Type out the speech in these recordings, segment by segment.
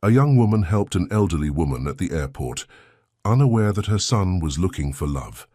A young woman helped an elderly woman at the airport, unaware that her son was looking for love.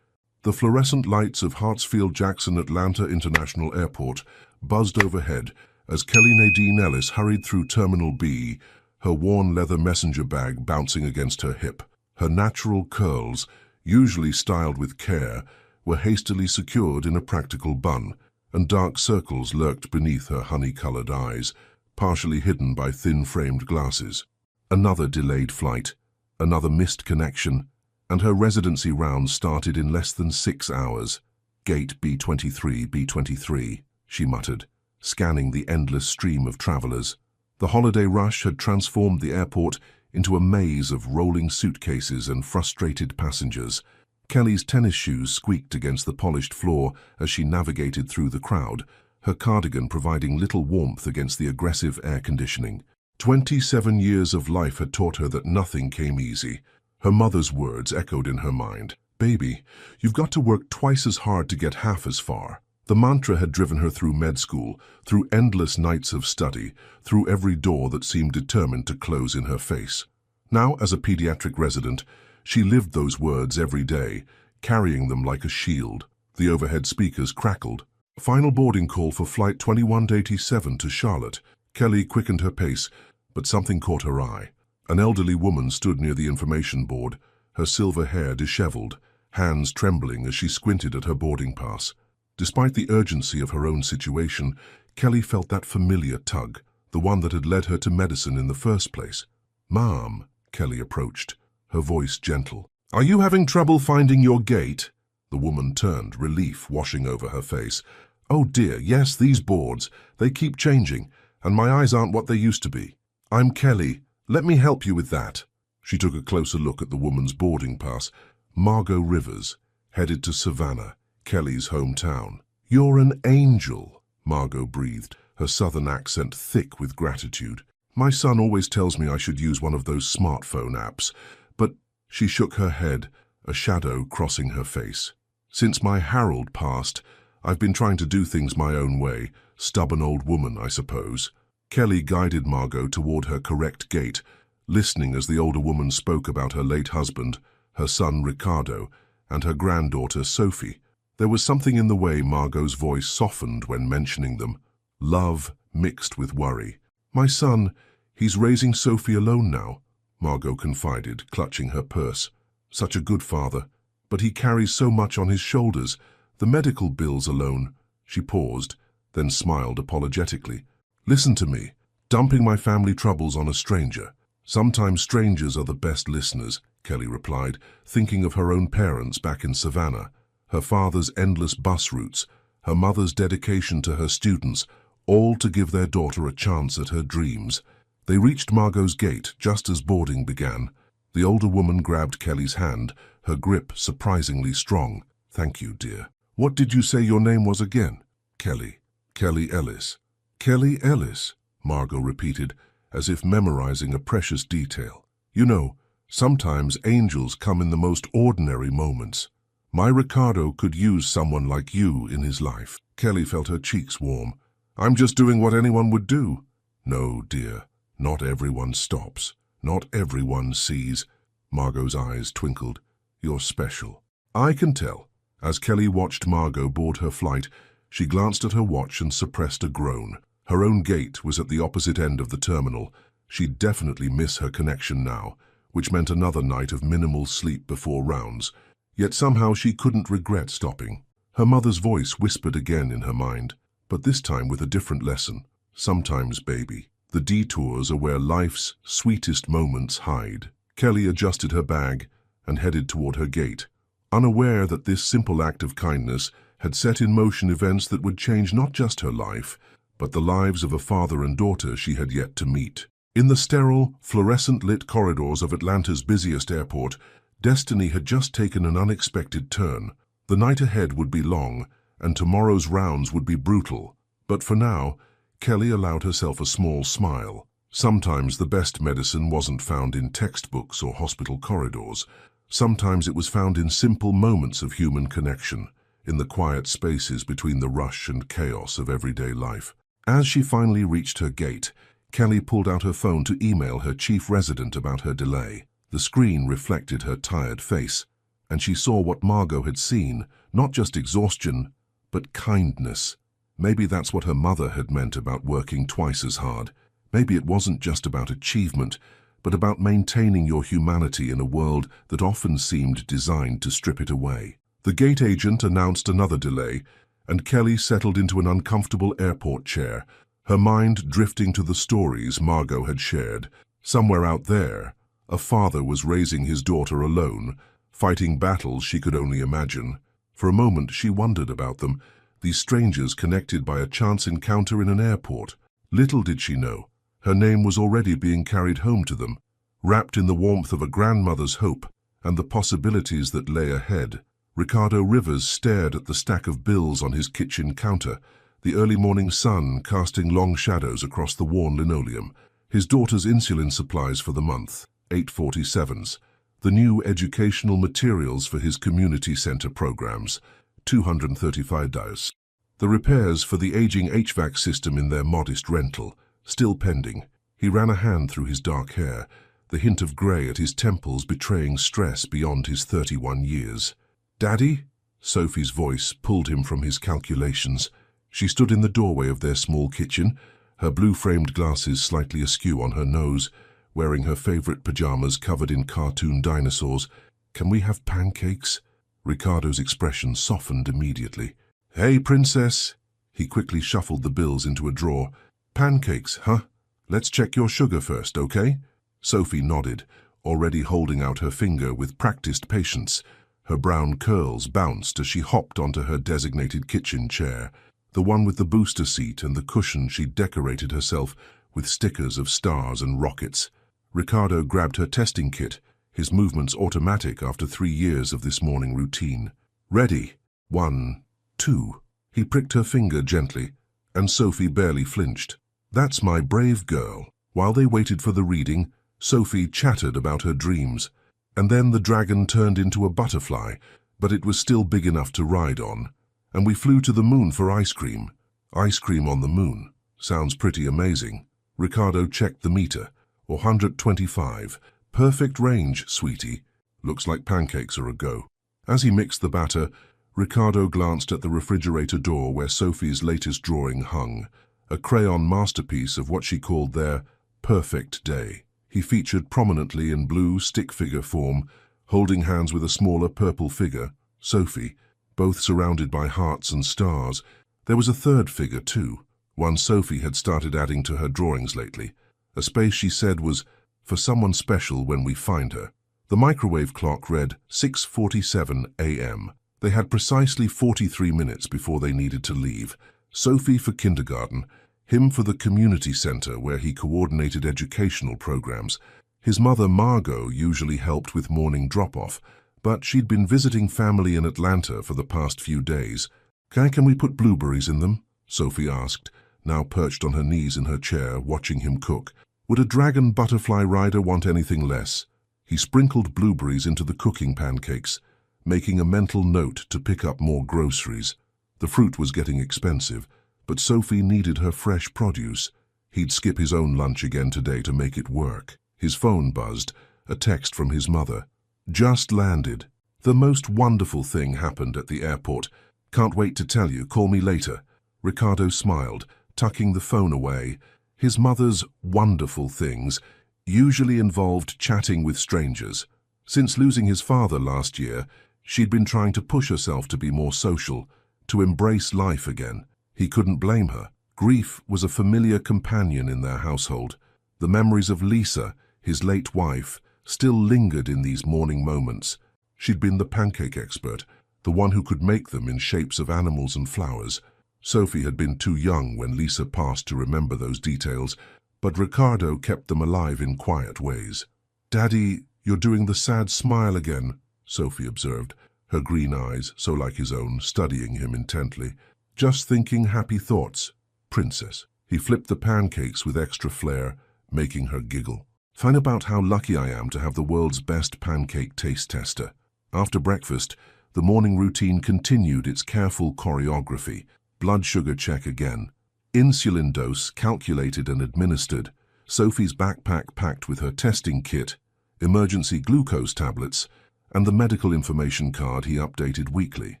The fluorescent lights of Hartsfield-Jackson Atlanta International Airport buzzed overhead as Kelly Nadine Ellis hurried through Terminal B, her worn leather messenger bag bouncing against her hip. Her natural curls, usually styled with care, were hastily secured in a practical bun, and dark circles lurked beneath her honey-colored eyes, partially hidden by thin-framed glasses. Another delayed flight, another missed connection, and her residency round started in less than 6 hours. "Gate B23, B23, she muttered, scanning the endless stream of travelers. The holiday rush had transformed the airport into a maze of rolling suitcases and frustrated passengers. Kelly's tennis shoes squeaked against the polished floor as she navigated through the crowd, her cardigan providing little warmth against the aggressive air conditioning. 27 years of life had taught her that nothing came easy. Her mother's words echoed in her mind. "Baby, you've got to work twice as hard to get half as far." The mantra had driven her through med school, through endless nights of study, through every door that seemed determined to close in her face. Now, as a pediatric resident, she lived those words every day, carrying them like a shield. The overhead speakers crackled. Final boarding call for Flight 2187 to Charlotte. Kelly quickened her pace, but something caught her eye. An elderly woman stood near the information board, her silver hair disheveled, hands trembling as she squinted at her boarding pass. Despite the urgency of her own situation, Kelly felt that familiar tug, the one that had led her to medicine in the first place. "Ma'am," Kelly approached, her voice gentle. "Are you having trouble finding your gate?" The woman turned, relief washing over her face. "Oh dear, yes, these boards. They keep changing, and my eyes aren't what they used to be. I'm Kelly. Let me help you with that." She took a closer look at the woman's boarding pass. Margot Rivers, headed to Savannah, Kelly's hometown. "You're an angel," Margot breathed, her southern accent thick with gratitude. "My son always tells me I should use one of those smartphone apps, but—" She shook her head, a shadow crossing her face. "Since my Harold passed, I've been trying to do things my own way. Stubborn old woman, I suppose." Kelly guided Margot toward her correct gate, listening as the older woman spoke about her late husband, her son Ricardo, and her granddaughter Sophie. There was something in the way Margot's voice softened when mentioning them. Love mixed with worry. "My son, he's raising Sophie alone now," Margot confided, clutching her purse. "Such a good father, but he carries so much on his shoulders. The medical bills alone." She paused, then smiled apologetically. "Listen to me. Dumping my family troubles on a stranger. Sometimes strangers are the best listeners," Kelly replied, thinking of her own parents back in Savannah. Her father's endless bus routes, her mother's dedication to her students, all to give their daughter a chance at her dreams. They reached Margot's gate just as boarding began. The older woman grabbed Kelly's hand, her grip surprisingly strong. "Thank you, dear. What did you say your name was again?" "Kelly. Kelly Ellis." "Kelly Ellis," Margot repeated, as if memorizing a precious detail. "You know, sometimes angels come in the most ordinary moments. My Ricardo could use someone like you in his life." Kelly felt her cheeks warm. "I'm just doing what anyone would do." "No, dear. Not everyone stops. Not everyone sees." Margot's eyes twinkled. "You're special." "I can tell." As Kelly watched Margot board her flight, she glanced at her watch and suppressed a groan. Her own gate was at the opposite end of the terminal. She'd definitely miss her connection now, which meant another night of minimal sleep before rounds. Yet somehow she couldn't regret stopping. Her mother's voice whispered again in her mind, but this time with a different lesson. "Sometimes, baby, the detours are where life's sweetest moments hide." Kelly adjusted her bag and headed toward her gate, unaware that this simple act of kindness had set in motion events that would change not just her life, but the lives of a father and daughter she had yet to meet. In the sterile, fluorescent-lit corridors of Atlanta's busiest airport, destiny had just taken an unexpected turn. The night ahead would be long, and tomorrow's rounds would be brutal. But for now, Kelly allowed herself a small smile. Sometimes the best medicine wasn't found in textbooks or hospital corridors. Sometimes it was found in simple moments of human connection, in the quiet spaces between the rush and chaos of everyday life. As she finally reached her gate, Kelly pulled out her phone to email her chief resident about her delay. The screen reflected her tired face, and she saw what Margot had seen, not just exhaustion, but kindness. Maybe that's what her mother had meant about working twice as hard. Maybe it wasn't just about achievement, but about maintaining your humanity in a world that often seemed designed to strip it away. The gate agent announced another delay, and Kelly settled into an uncomfortable airport chair, her mind drifting to the stories Margot had shared. Somewhere out there, a father was raising his daughter alone, fighting battles she could only imagine. For a moment she wondered about them, these strangers connected by a chance encounter in an airport. Little did she know, her name was already being carried home to them, wrapped in the warmth of a grandmother's hope and the possibilities that lay ahead. Ricardo Rivers stared at the stack of bills on his kitchen counter, the early morning sun casting long shadows across the worn linoleum. His daughter's insulin supplies for the month, 847s. The new educational materials for his community center programs, $235. The repairs for the aging HVAC system in their modest rental, still pending. He ran a hand through his dark hair, the hint of grey at his temples betraying stress beyond his 31 years. "Daddy?" Sophie's voice pulled him from his calculations. She stood in the doorway of their small kitchen, her blue-framed glasses slightly askew on her nose, wearing her favorite pajamas covered in cartoon dinosaurs. "Can we have pancakes?" Ricardo's expression softened immediately. "Hey, princess!" He quickly shuffled the bills into a drawer. "Pancakes, huh? Let's check your sugar first, okay?" Sophie nodded, already holding out her finger with practiced patience. Her brown curls bounced as she hopped onto her designated kitchen chair, the one with the booster seat and the cushion she'd decorated herself with stickers of stars and rockets. Ricardo grabbed her testing kit, his movements automatic after 3 years of this morning routine. "Ready. 1, 2. He pricked her finger gently, and Sophie barely flinched. "That's my brave girl." While they waited for the reading, Sophie chattered about her dreams. And then the dragon turned into a butterfly, but it was still big enough to ride on. "And we flew to the moon for ice cream." Ice cream on the moon. Sounds pretty amazing. Ricardo checked the meter. 125. "Perfect range, sweetie." "Looks like pancakes are a go." As he mixed the batter, Ricardo glanced at the refrigerator door where Sophie's latest drawing hung, a crayon masterpiece of what she called their perfect day. He featured prominently in blue stick figure form, holding hands with a smaller purple figure, Sophie, both surrounded by hearts and stars. There was a third figure too, one Sophie had started adding to her drawings lately. A space she said was for someone special when we find her. The microwave clock read 6:47 a.m. They had precisely 43 minutes before they needed to leave. Sophie for kindergarten, him for the community center where he coordinated educational programs. His mother Margot usually helped with morning drop-off, but she'd been visiting family in Atlanta for the past few days. Can we put blueberries in them?" Sophie asked, now perched on her knees in her chair, watching him cook. "Would a dragon butterfly rider want anything less?" He sprinkled blueberries into the cooking pancakes, making a mental note to pick up more groceries. The fruit was getting expensive, but Sophie needed her fresh produce. He'd skip his own lunch again today to make it work. His phone buzzed, a text from his mother. "Just landed. The most wonderful thing happened at the airport. Can't wait to tell you, call me later." Ricardo smiled, tucking the phone away. His mother's wonderful things usually involved chatting with strangers. Since losing his father last year, she'd been trying to push herself to be more social, to embrace life again. He couldn't blame her. Grief was a familiar companion in their household. The memories of Lisa, his late wife, still lingered in these morning moments. She'd been the pancake expert, the one who could make them in shapes of animals and flowers. Sophie had been too young when Lisa passed to remember those details, but Ricardo kept them alive in quiet ways. "Daddy, you're doing the sad smile again," Sophie observed, her green eyes, so like his own, studying him intently. "Just thinking happy thoughts, princess." He flipped the pancakes with extra flair, making her giggle. "Find about how lucky I am to have the world's best pancake taste tester." After breakfast, the morning routine continued its careful choreography. Blood sugar check again. Insulin dose calculated and administered. Sophie's backpack packed with her testing kit, emergency glucose tablets, and the medical information card he updated weekly.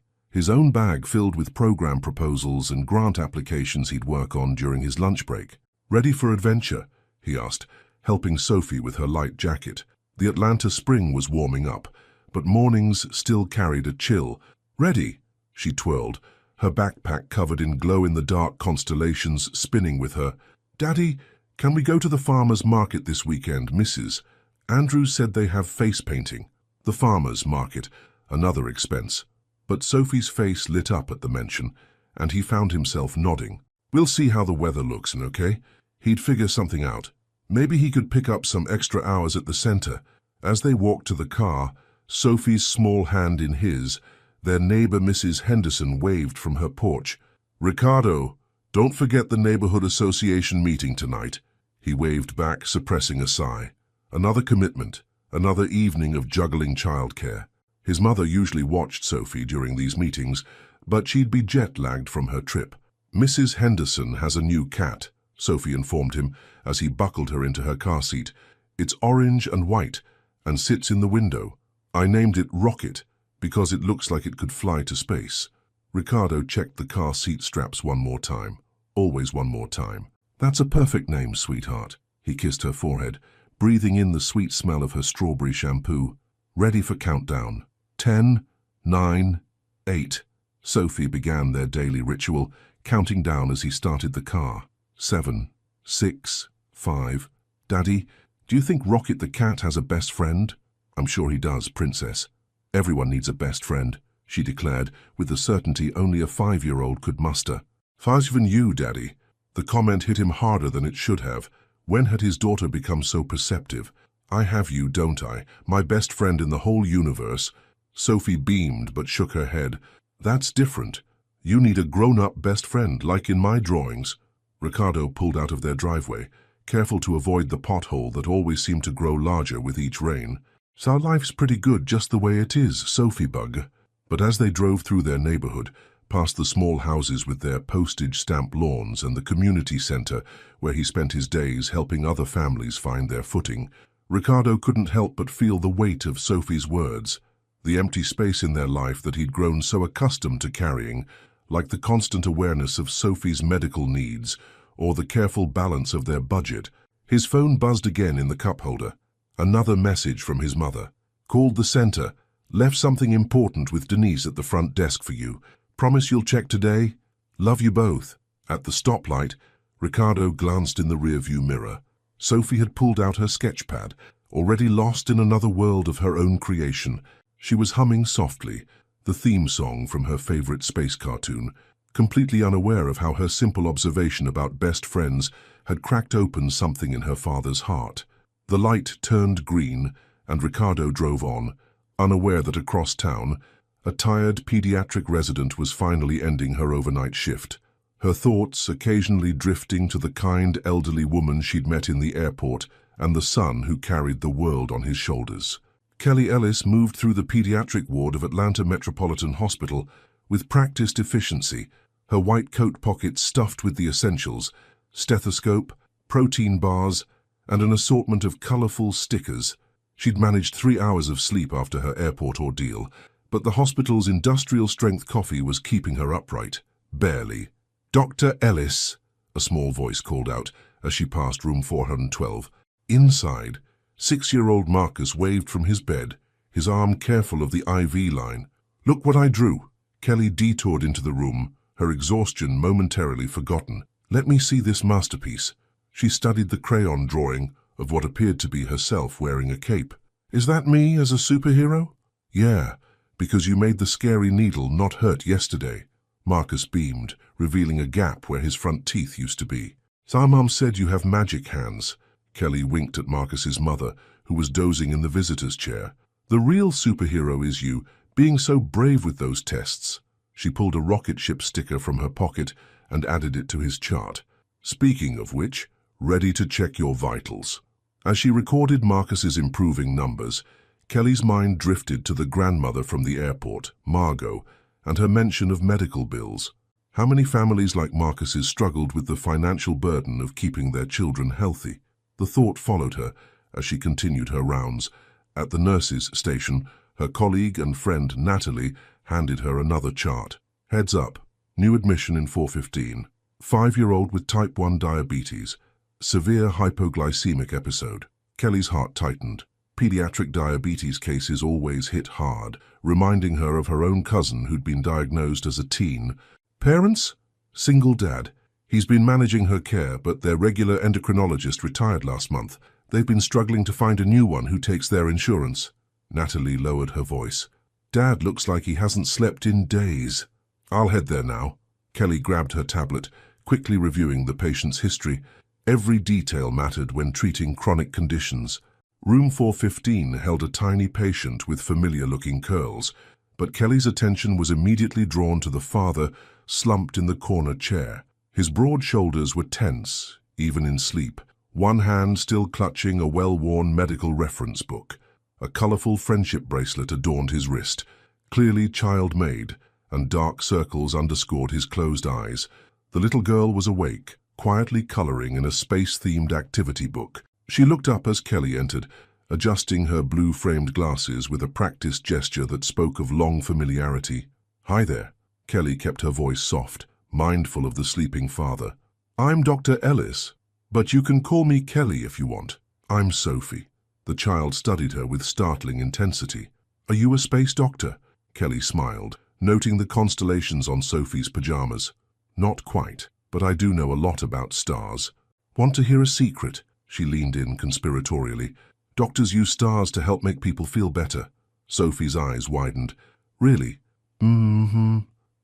His own bag filled with program proposals and grant applications he'd work on during his lunch break. "Ready for adventure?" he asked, helping Sophie with her light jacket. The Atlanta spring was warming up, but mornings still carried a chill. "Ready," she twirled, her backpack covered in glow-in-the-dark constellations spinning with her. "Daddy, can we go to the farmer's market this weekend, Mrs.? Andrew said they have face painting." The farmer's market, another expense. But Sophie's face lit up at the mention, and he found himself nodding. "We'll see how the weather looks, and okay?" He'd figure something out. Maybe he could pick up some extra hours at the center. As they walked to the car, Sophie's small hand in his, their neighbor Mrs. Henderson waved from her porch. "Ricardo, don't forget the neighborhood association meeting tonight." He waved back, suppressing a sigh. Another commitment, another evening of juggling childcare. His mother usually watched Sophie during these meetings, but she'd be jet-lagged from her trip. "Mrs. Henderson has a new cat," Sophie informed him as he buckled her into her car seat. "It's orange and white and sits in the window. I named it Rocket because it looks like it could fly to space." Ricardo checked the car seat straps one more time. Always one more time. "That's a perfect name, sweetheart." He kissed her forehead, breathing in the sweet smell of her strawberry shampoo. "Ready for countdown. 10, 9, 8. Sophie began their daily ritual, counting down as he started the car. 7, 6, 5. "Daddy, do you think Rocket the cat has a best friend?" "I'm sure he does, Princess. Everyone needs a best friend," she declared, with the certainty only a 5-year-old could muster. "Far even you, Daddy." The comment hit him harder than it should have. When had his daughter become so perceptive? "I have you, don't I? My best friend in the whole universe." Sophie beamed but shook her head. "That's different. You need a grown-up best friend, like in my drawings." Ricardo pulled out of their driveway, careful to avoid the pothole that always seemed to grow larger with each rain. "So life's pretty good just the way it is, Sophie bug." But as they drove through their neighborhood, past the small houses with their postage-stamp lawns and the community center where he spent his days helping other families find their footing, Ricardo couldn't help but feel the weight of Sophie's words, the empty space in their life that he'd grown so accustomed to carrying, like the constant awareness of Sophie's medical needs or the careful balance of their budget. His phone buzzed again in the cup holder. Another message from his mother. "Called the center. Left something important with Denise at the front desk for you. Promise you'll check today? Love you both." At the stoplight, Ricardo glanced in the rearview mirror. Sophie had pulled out her sketch pad, already lost in another world of her own creation. She was humming softly, the theme song from her favorite space cartoon, completely unaware of how her simple observation about best friends had cracked open something in her father's heart. The light turned green, and Ricardo drove on, unaware that across town, a tired pediatric resident was finally ending her overnight shift, her thoughts occasionally drifting to the kind elderly woman she'd met in the airport and the son who carried the world on his shoulders. Kelly Ellis moved through the pediatric ward of Atlanta Metropolitan Hospital with practiced efficiency, her white coat pockets stuffed with the essentials, stethoscope, protein bars, and an assortment of colorful stickers. She'd managed 3 hours of sleep after her airport ordeal, but the hospital's industrial-strength coffee was keeping her upright. Barely. "Dr. Ellis," a small voice called out as she passed room 412. Inside, 6-year-old Marcus waved from his bed, his arm careful of the IV line. "Look what I drew." Kelly detoured into the room, her exhaustion momentarily forgotten. "Let me see this masterpiece." She studied the crayon drawing of what appeared to be herself wearing a cape. "Is that me as a superhero?" "Yeah, because you made the scary needle not hurt yesterday." Marcus beamed, revealing a gap where his front teeth used to be. "So our mom said you have magic hands." Kelly winked at Marcus's mother, who was dozing in the visitor's chair. "The real superhero is you, being so brave with those tests." She pulled a rocket ship sticker from her pocket and added it to his chart. "Speaking of which, ready to check your vitals." As she recorded Marcus's improving numbers, Kelly's mind drifted to the grandmother from the airport, Margot, and her mention of medical bills. How many families like Marcus's struggled with the financial burden of keeping their children healthy? The thought followed her as she continued her rounds. At the nurse's station, her colleague and friend Natalie handed her another chart. Heads up, new admission in 415. 5-year-old with type 1 diabetes. Severe hypoglycemic episode. Kelly's heart tightened. Pediatric diabetes cases always hit hard, reminding her of her own cousin who'd been diagnosed as a teen. Parents? Single dad. He's been managing her care, but their regular endocrinologist retired last month. They've been struggling to find a new one who takes their insurance. Natalie lowered her voice. Dad looks like he hasn't slept in days. I'll head there now. Kelly grabbed her tablet, quickly reviewing the patient's history. Every detail mattered when treating chronic conditions. Room 415 held a tiny patient with familiar-looking curls, but Kelly's attention was immediately drawn to the father slumped in the corner chair. His broad shoulders were tense, even in sleep, one hand still clutching a well-worn medical reference book. A colorful friendship bracelet adorned his wrist, clearly child-made, and dark circles underscored his closed eyes. The little girl was awake, quietly coloring in a space-themed activity book. She looked up as Kelly entered, adjusting her blue-framed glasses with a practiced gesture that spoke of long familiarity. Hi there. Kelly kept her voice soft, mindful of the sleeping father. I'm Dr. Ellis, but you can call me Kelly if you want. I'm Sophie. The child studied her with startling intensity. Are you a space doctor? Kelly smiled, noting the constellations on Sophie's pajamas. Not quite, but I do know a lot about stars. Want to hear a secret? She leaned in conspiratorially. Doctors use stars to help make people feel better. Sophie's eyes widened. Really?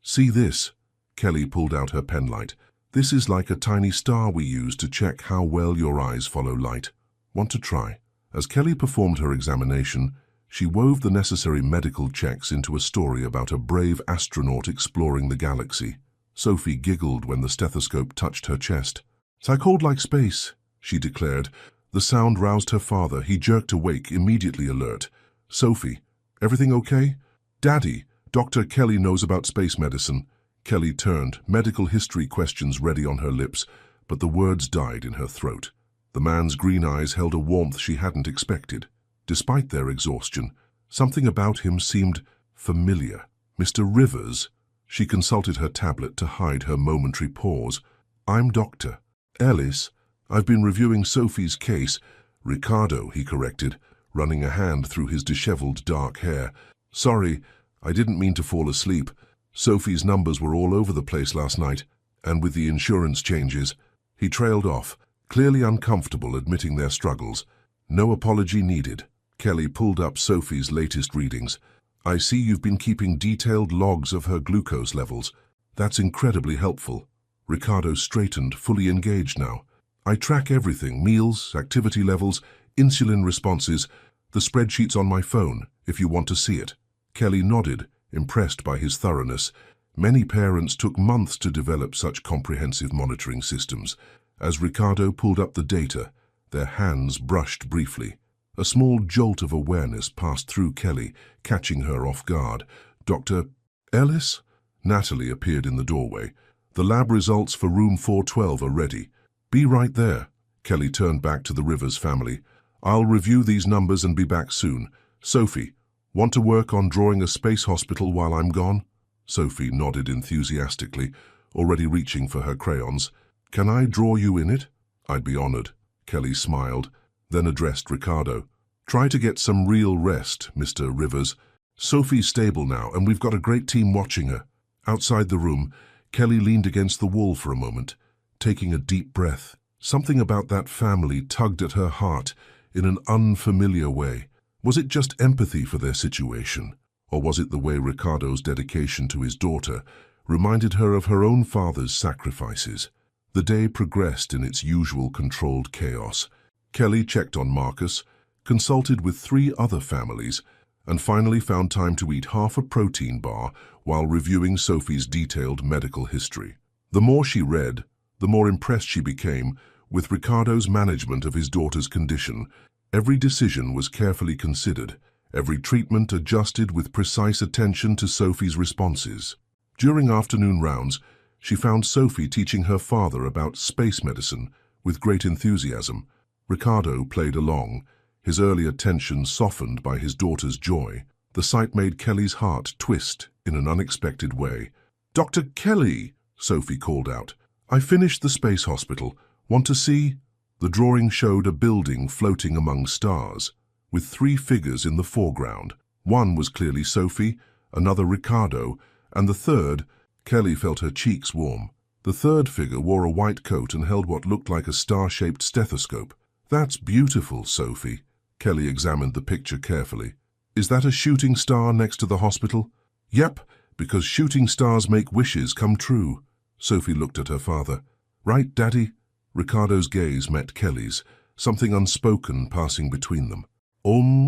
See this? Kelly pulled out her penlight. This is like a tiny star we use to check how well your eyes follow light. Want to try? As Kelly performed her examination, she wove the necessary medical checks into a story about a brave astronaut exploring the galaxy. Sophie giggled when the stethoscope touched her chest. "I cold like space," she declared. The sound roused her father. He jerked awake, immediately alert. "Sophie, everything okay?" "Daddy, Dr. Kelly knows about space medicine." Kelly turned, medical history questions ready on her lips, but the words died in her throat. The man's green eyes held a warmth she hadn't expected. Despite their exhaustion, something about him seemed familiar. "Mr. Rivers?" She consulted her tablet to hide her momentary pause. "I'm Dr. Ellis. I've been reviewing Sophie's case." "Ricardo," he corrected, running a hand through his disheveled dark hair. "Sorry, I didn't mean to fall asleep. Sophie's numbers were all over the place last night, and with the insurance changes." He trailed off, clearly uncomfortable admitting their struggles. "No apology needed." Kelly pulled up Sophie's latest readings. "I see you've been keeping detailed logs of her glucose levels. That's incredibly helpful." Ricardo straightened, fully engaged now. "I track everything, meals, activity levels, insulin responses. The spreadsheet's on my phone, if you want to see it." Kelly nodded, impressed by his thoroughness. Many parents took months to develop such comprehensive monitoring systems. As Ricardo pulled up the data, their hands brushed briefly. A small jolt of awareness passed through Kelly, catching her off guard. "Dr. Ellis?" Natalie appeared in the doorway. "The lab results for room 412 are ready. Be right there." Kelly turned back to the Rivers family. "I'll review these numbers and be back soon. Sophie, want to work on drawing a space hospital while I'm gone?" Sophie nodded enthusiastically, already reaching for her crayons. "Can I draw you in it?" "I'd be honored." Kelly smiled, then addressed Ricardo. "Try to get some real rest, Mr. Rivers. Sophie's stable now, and we've got a great team watching her." Outside the room, Kelly leaned against the wall for a moment, taking a deep breath. Something about that family tugged at her heart in an unfamiliar way. Was it just empathy for their situation, or was it the way Ricardo's dedication to his daughter reminded her of her own father's sacrifices? The day progressed in its usual controlled chaos. Kelly checked on Marcus, consulted with 3 other families, and finally found time to eat half a protein bar while reviewing Sophie's detailed medical history. The more she read, the more impressed she became with Ricardo's management of his daughter's condition. Every decision was carefully considered, every treatment adjusted with precise attention to Sophie's responses. During afternoon rounds, she found Sophie teaching her father about space medicine with great enthusiasm. Ricardo played along, his earlier tension softened by his daughter's joy. The sight made Kelly's heart twist in an unexpected way. "Dr. Kelly," Sophie called out, "I finished the space hospital. Want to see?" The drawing showed a building floating among stars, with three figures in the foreground. One was clearly Sophie, another Ricardo, and the third, Kelly felt her cheeks warm. The third figure wore a white coat and held what looked like a star-shaped stethoscope. "That's beautiful, Sophie." Kelly examined the picture carefully. "Is that a shooting star next to the hospital?" "Yep, because shooting stars make wishes come true." Sophie looked at her father. "Right, Daddy?" Ricardo's gaze met Kelly's, something unspoken passing between them.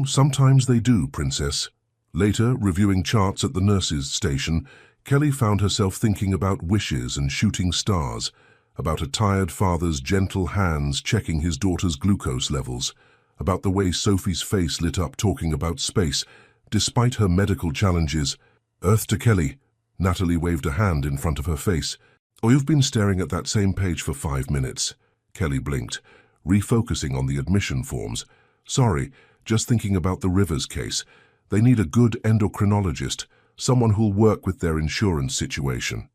Sometimes they do, Princess." Later, reviewing charts at the nurses' station, Kelly found herself thinking about wishes and shooting stars, about a tired father's gentle hands checking his daughter's glucose levels, about the way Sophie's face lit up talking about space, despite her medical challenges. "Earth to Kelly." Natalie waved a hand in front of her face. "Oh, you've been staring at that same page for 5 minutes." Kelly blinked, refocusing on the admission forms. "Sorry, just thinking about the Rivers case. They need a good endocrinologist, someone who'll work with their insurance situation."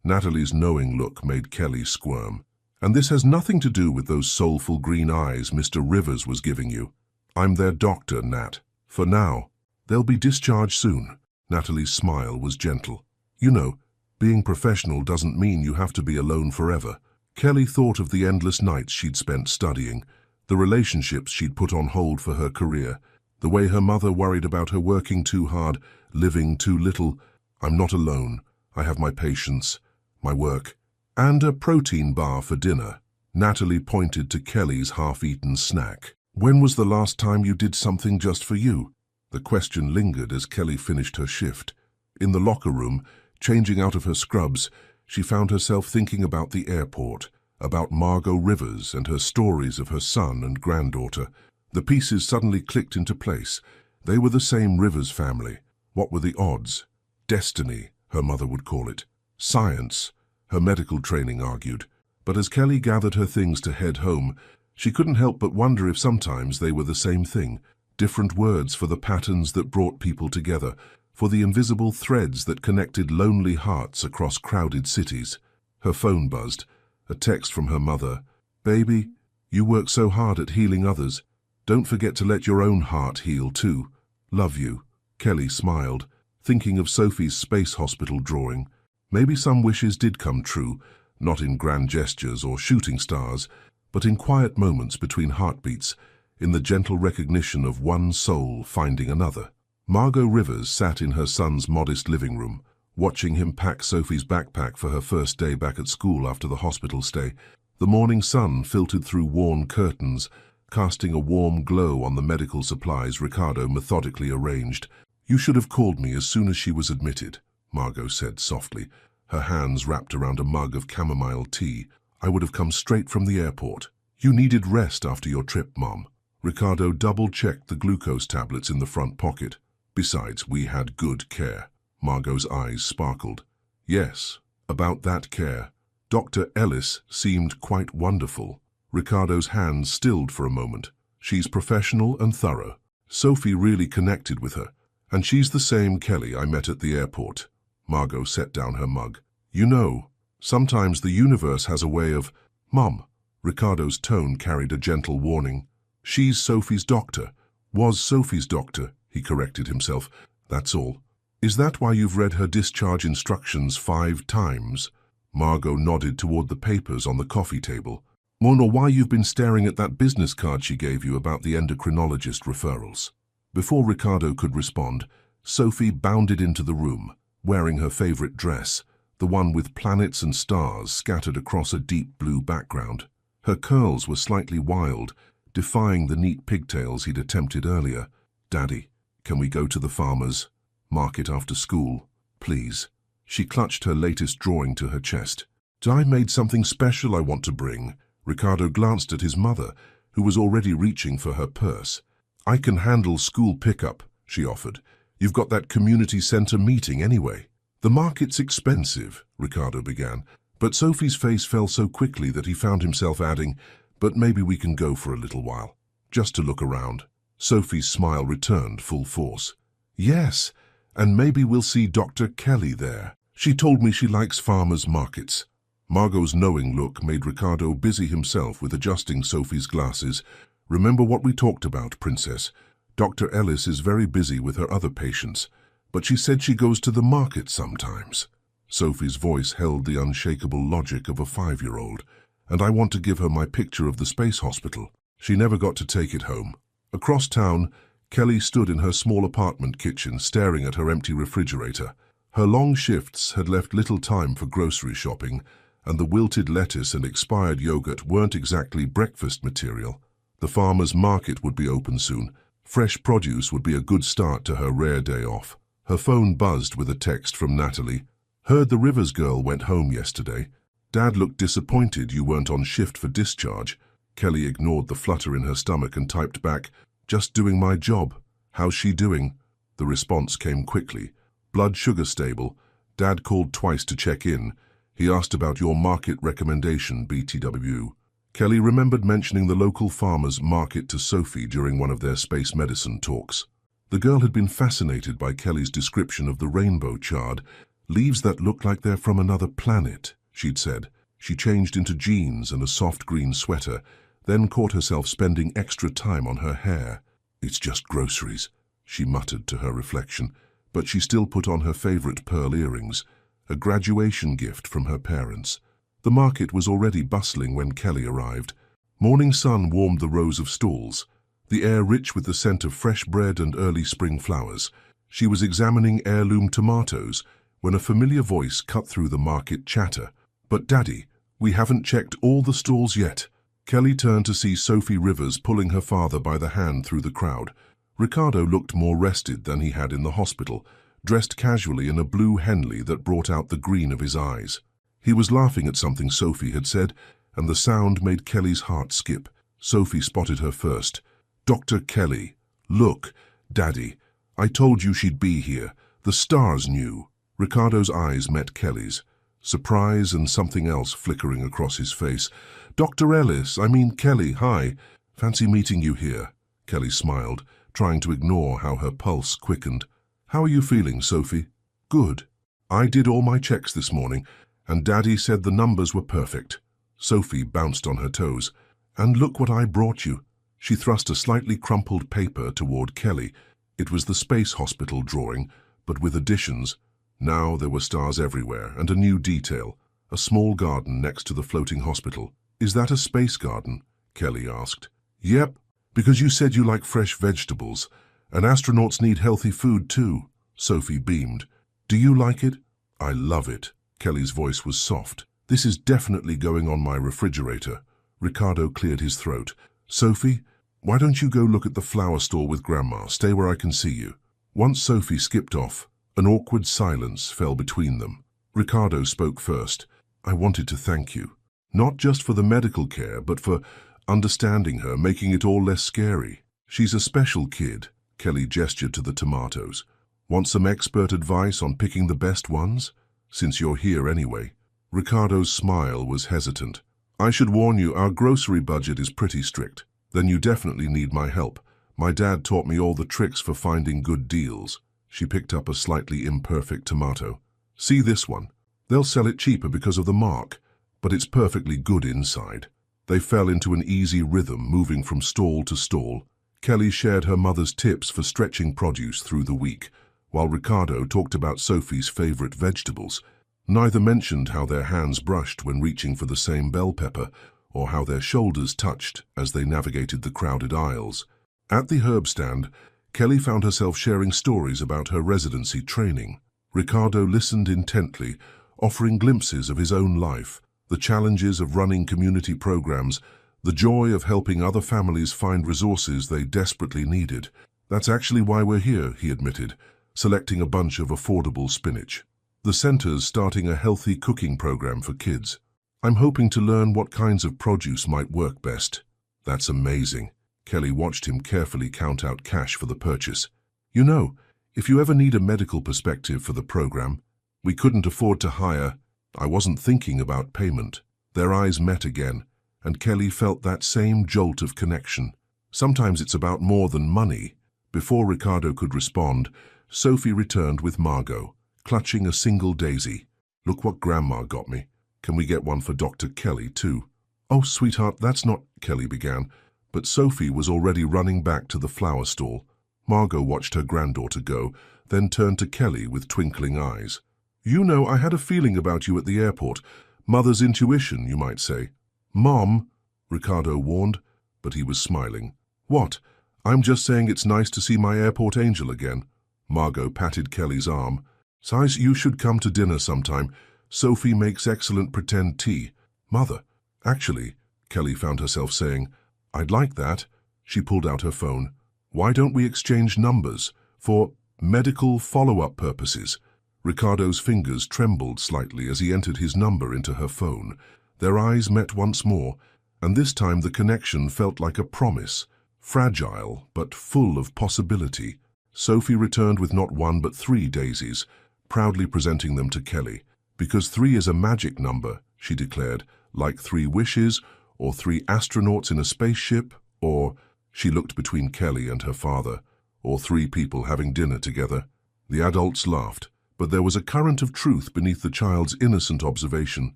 Natalie's knowing look made Kelly squirm. "And this has nothing to do with those soulful green eyes Mr. Rivers was giving you. I'm their doctor, Nat. For now. They'll be discharged soon." Natalie's smile was gentle. "You know, being professional doesn't mean you have to be alone forever." Kelly thought of the endless nights she'd spent studying, the relationships she'd put on hold for her career, the way her mother worried about her working too hard, living too little. "I'm not alone. I have my patients, my work, and a protein bar for dinner." Natalie pointed to Kelly's half-eaten snack. "When was the last time you did something just for you?" The question lingered as Kelly finished her shift. In the locker room, changing out of her scrubs, she found herself thinking about the airport, about Margot Rivers and her stories of her son and granddaughter. The pieces suddenly clicked into place. They were the same Rivers family. What were the odds? Destiny, her mother would call it. Science, her medical training argued. But as Kelly gathered her things to head home, she couldn't help but wonder if sometimes they were the same thing. Different words for the patterns that brought people together, for the invisible threads that connected lonely hearts across crowded cities. Her phone buzzed. A text from her mother. "Baby, you work so hard at healing others. Don't forget to let your own heart heal too. Love you." Kelly smiled, thinking of Sophie's space hospital drawing. Maybe some wishes did come true, not in grand gestures or shooting stars, but in quiet moments between heartbeats, in the gentle recognition of one soul finding another. Margot Rivers sat in her son's modest living room, watching him pack Sophie's backpack for her first day back at school after the hospital stay. The morning sun filtered through worn curtains, casting a warm glow on the medical supplies Ricardo methodically arranged. "You should have called me as soon as she was admitted," Margot said softly, her hands wrapped around a mug of chamomile tea. "I would have come straight from the airport." "You needed rest after your trip, Mom." Ricardo double-checked the glucose tablets in the front pocket. "Besides, we had good care." Margot's eyes sparkled. "Yes, about that care. Dr. Ellis seemed quite wonderful." Ricardo's hands stilled for a moment. "She's professional and thorough. Sophie really connected with her. And she's the same Kelly I met at the airport." Margot set down her mug. "You know, sometimes the universe has a way of—" "Mom." Ricardo's tone carried a gentle warning. "She's Sophie's doctor. Was Sophie's doctor," he corrected himself. "That's all." "Is that why you've read her discharge instructions 5 times? Margot nodded toward the papers on the coffee table. "Or why you've been staring at that business card she gave you about the endocrinologist referrals?" Before Ricardo could respond, Sophie bounded into the room, wearing her favorite dress, the one with planets and stars scattered across a deep blue background. Her curls were slightly wild, defying the neat pigtails he'd attempted earlier. "Daddy, can we go to the farmer's market after school, please?" She clutched her latest drawing to her chest. "I made something special I want to bring." Ricardo glanced at his mother, who was already reaching for her purse. "I can handle school pickup," she offered. "You've got that community center meeting anyway." "The market's expensive," Ricardo began, but Sophie's face fell so quickly that he found himself adding, but maybe we can go for a little while, just to look around. Sophie's smile returned full force. Yes, and maybe we'll see Dr. Kelly there. She told me she likes farmers' markets. Margot's knowing look made Ricardo busy himself with adjusting Sophie's glasses. Remember what we talked about, Princess. Dr. Ellis is very busy with her other patients, but she said she goes to the market sometimes. Sophie's voice held the unshakable logic of a 5-year-old. And I want to give her my picture of the space hospital. She never got to take it home. Across town, Kelly stood in her small apartment kitchen staring at her empty refrigerator. Her long shifts had left little time for grocery shopping, and the wilted lettuce and expired yogurt weren't exactly breakfast material. The farmer's market would be open soon. Fresh produce would be a good start to her rare day off. Her phone buzzed with a text from Natalie. Heard the Rivers girl went home yesterday. Dad looked disappointed you weren't on shift for discharge. Kelly ignored the flutter in her stomach and typed back, "Just doing my job. How's she doing?" The response came quickly. "Blood sugar stable. Dad called twice to check in. He asked about your market recommendation, BTW." Kelly remembered mentioning the local farmers' market to Sophie during one of their space medicine talks. The girl had been fascinated by Kelly's description of the rainbow chard, "leaves that look like they're from another planet," she'd said. She changed into jeans and a soft green sweater, then caught herself spending extra time on her hair. "It's just groceries," she muttered to her reflection, but she still put on her favorite pearl earrings, a graduation gift from her parents. The market was already bustling when Kelly arrived. Morning sun warmed the rows of stalls, the air rich with the scent of fresh bread and early spring flowers. She was examining heirloom tomatoes when a familiar voice cut through the market chatter. "But Daddy, we haven't checked all the stalls yet." Kelly turned to see Sophie Rivers pulling her father by the hand through the crowd. Ricardo looked more rested than he had in the hospital, dressed casually in a blue Henley that brought out the green of his eyes. He was laughing at something Sophie had said, and the sound made Kelly's heart skip. Sophie spotted her first. "Dr. Kelly, look, Daddy, I told you she'd be here. The stars knew." Ricardo's eyes met Kelly's, surprise and something else flickering across his face. "Dr. Ellis, Kelly, hi. Fancy meeting you here." Kelly smiled, trying to ignore how her pulse quickened. "How are you feeling, Sophie?" "Good. I did all my checks this morning, and Daddy said the numbers were perfect." Sophie bounced on her toes. "And look what I brought you." She thrust a slightly crumpled paper toward Kelly. It was the space hospital drawing, but with additions. Now there were stars everywhere, and a new detail, a small garden next to the floating hospital. "Is that a space garden?" Kelly asked. "Yep, because you said you like fresh vegetables, and astronauts need healthy food too." Sophie beamed. "Do you like it?" "I love it." Kelly's voice was soft. "This is definitely going on my refrigerator." Ricardo cleared his throat. "Sophie, why don't you go look at the flower store with Grandma? Stay where I can see you." Once Sophie skipped off, an awkward silence fell between them. Ricardo spoke first. "I wanted to thank you, not just for the medical care, but for understanding her, making it all less scary. She's a special kid." Kelly gestured to the tomatoes. "Want some expert advice on picking the best ones? Since you're here anyway." Ricardo's smile was hesitant. "I should warn you, our grocery budget is pretty strict. Then you definitely need my help. My dad taught me all the tricks for finding good deals." She picked up a slightly imperfect tomato. "See this one? They'll sell it cheaper because of the mark, but it's perfectly good inside." They fell into an easy rhythm, moving from stall to stall. Kelly shared her mother's tips for stretching produce through the week, while Ricardo talked about Sophie's favorite vegetables. Neither mentioned how their hands brushed when reaching for the same bell pepper, or how their shoulders touched as they navigated the crowded aisles. At the herb stand, Kelly found herself sharing stories about her residency training. Ricardo listened intently, offering glimpses of his own life, the challenges of running community programs, the joy of helping other families find resources they desperately needed. "That's actually why we're here," he admitted, selecting a bunch of affordable spinach. "The center's starting a healthy cooking program for kids. I'm hoping to learn what kinds of produce might work best." "That's amazing." Kelly watched him carefully count out cash for the purchase. "You know, if you ever need a medical perspective for the program, we couldn't afford to hire." "I wasn't thinking about payment." Their eyes met again, and Kelly felt that same jolt of connection. Sometimes it's about more than money. Before Ricardo could respond, Sophie returned with Margot, clutching a single daisy. "Look what Grandma got me. Can we get one for Dr. Kelly, too?" "Oh, sweetheart, that's not—" Kelly began, but Sophie was already running back to the flower stall. Margot watched her granddaughter go, then turned to Kelly with twinkling eyes. "You know, I had a feeling about you at the airport. Mother's intuition, you might say." "Mom," Ricardo warned, but he was smiling. "What? I'm just saying it's nice to see my airport angel again." Margot patted Kelly's arm. "Size, you should come to dinner sometime. Sophie makes excellent pretend tea." "Mother, actually," Kelly found herself saying, "I'd like that." She pulled out her phone. "Why don't we exchange numbers for medical follow-up purposes?" Ricardo's fingers trembled slightly as he entered his number into her phone. Their eyes met once more, and this time the connection felt like a promise, fragile but full of possibility. Sophie returned with not one but 3 daisies, proudly presenting them to Kelly. "Because 3 is a magic number," she declared, "like 3 wishes, or 3 astronauts in a spaceship, or—" she looked between Kelly and her father, "or 3 people having dinner together." The adults laughed, but there was a current of truth beneath the child's innocent observation.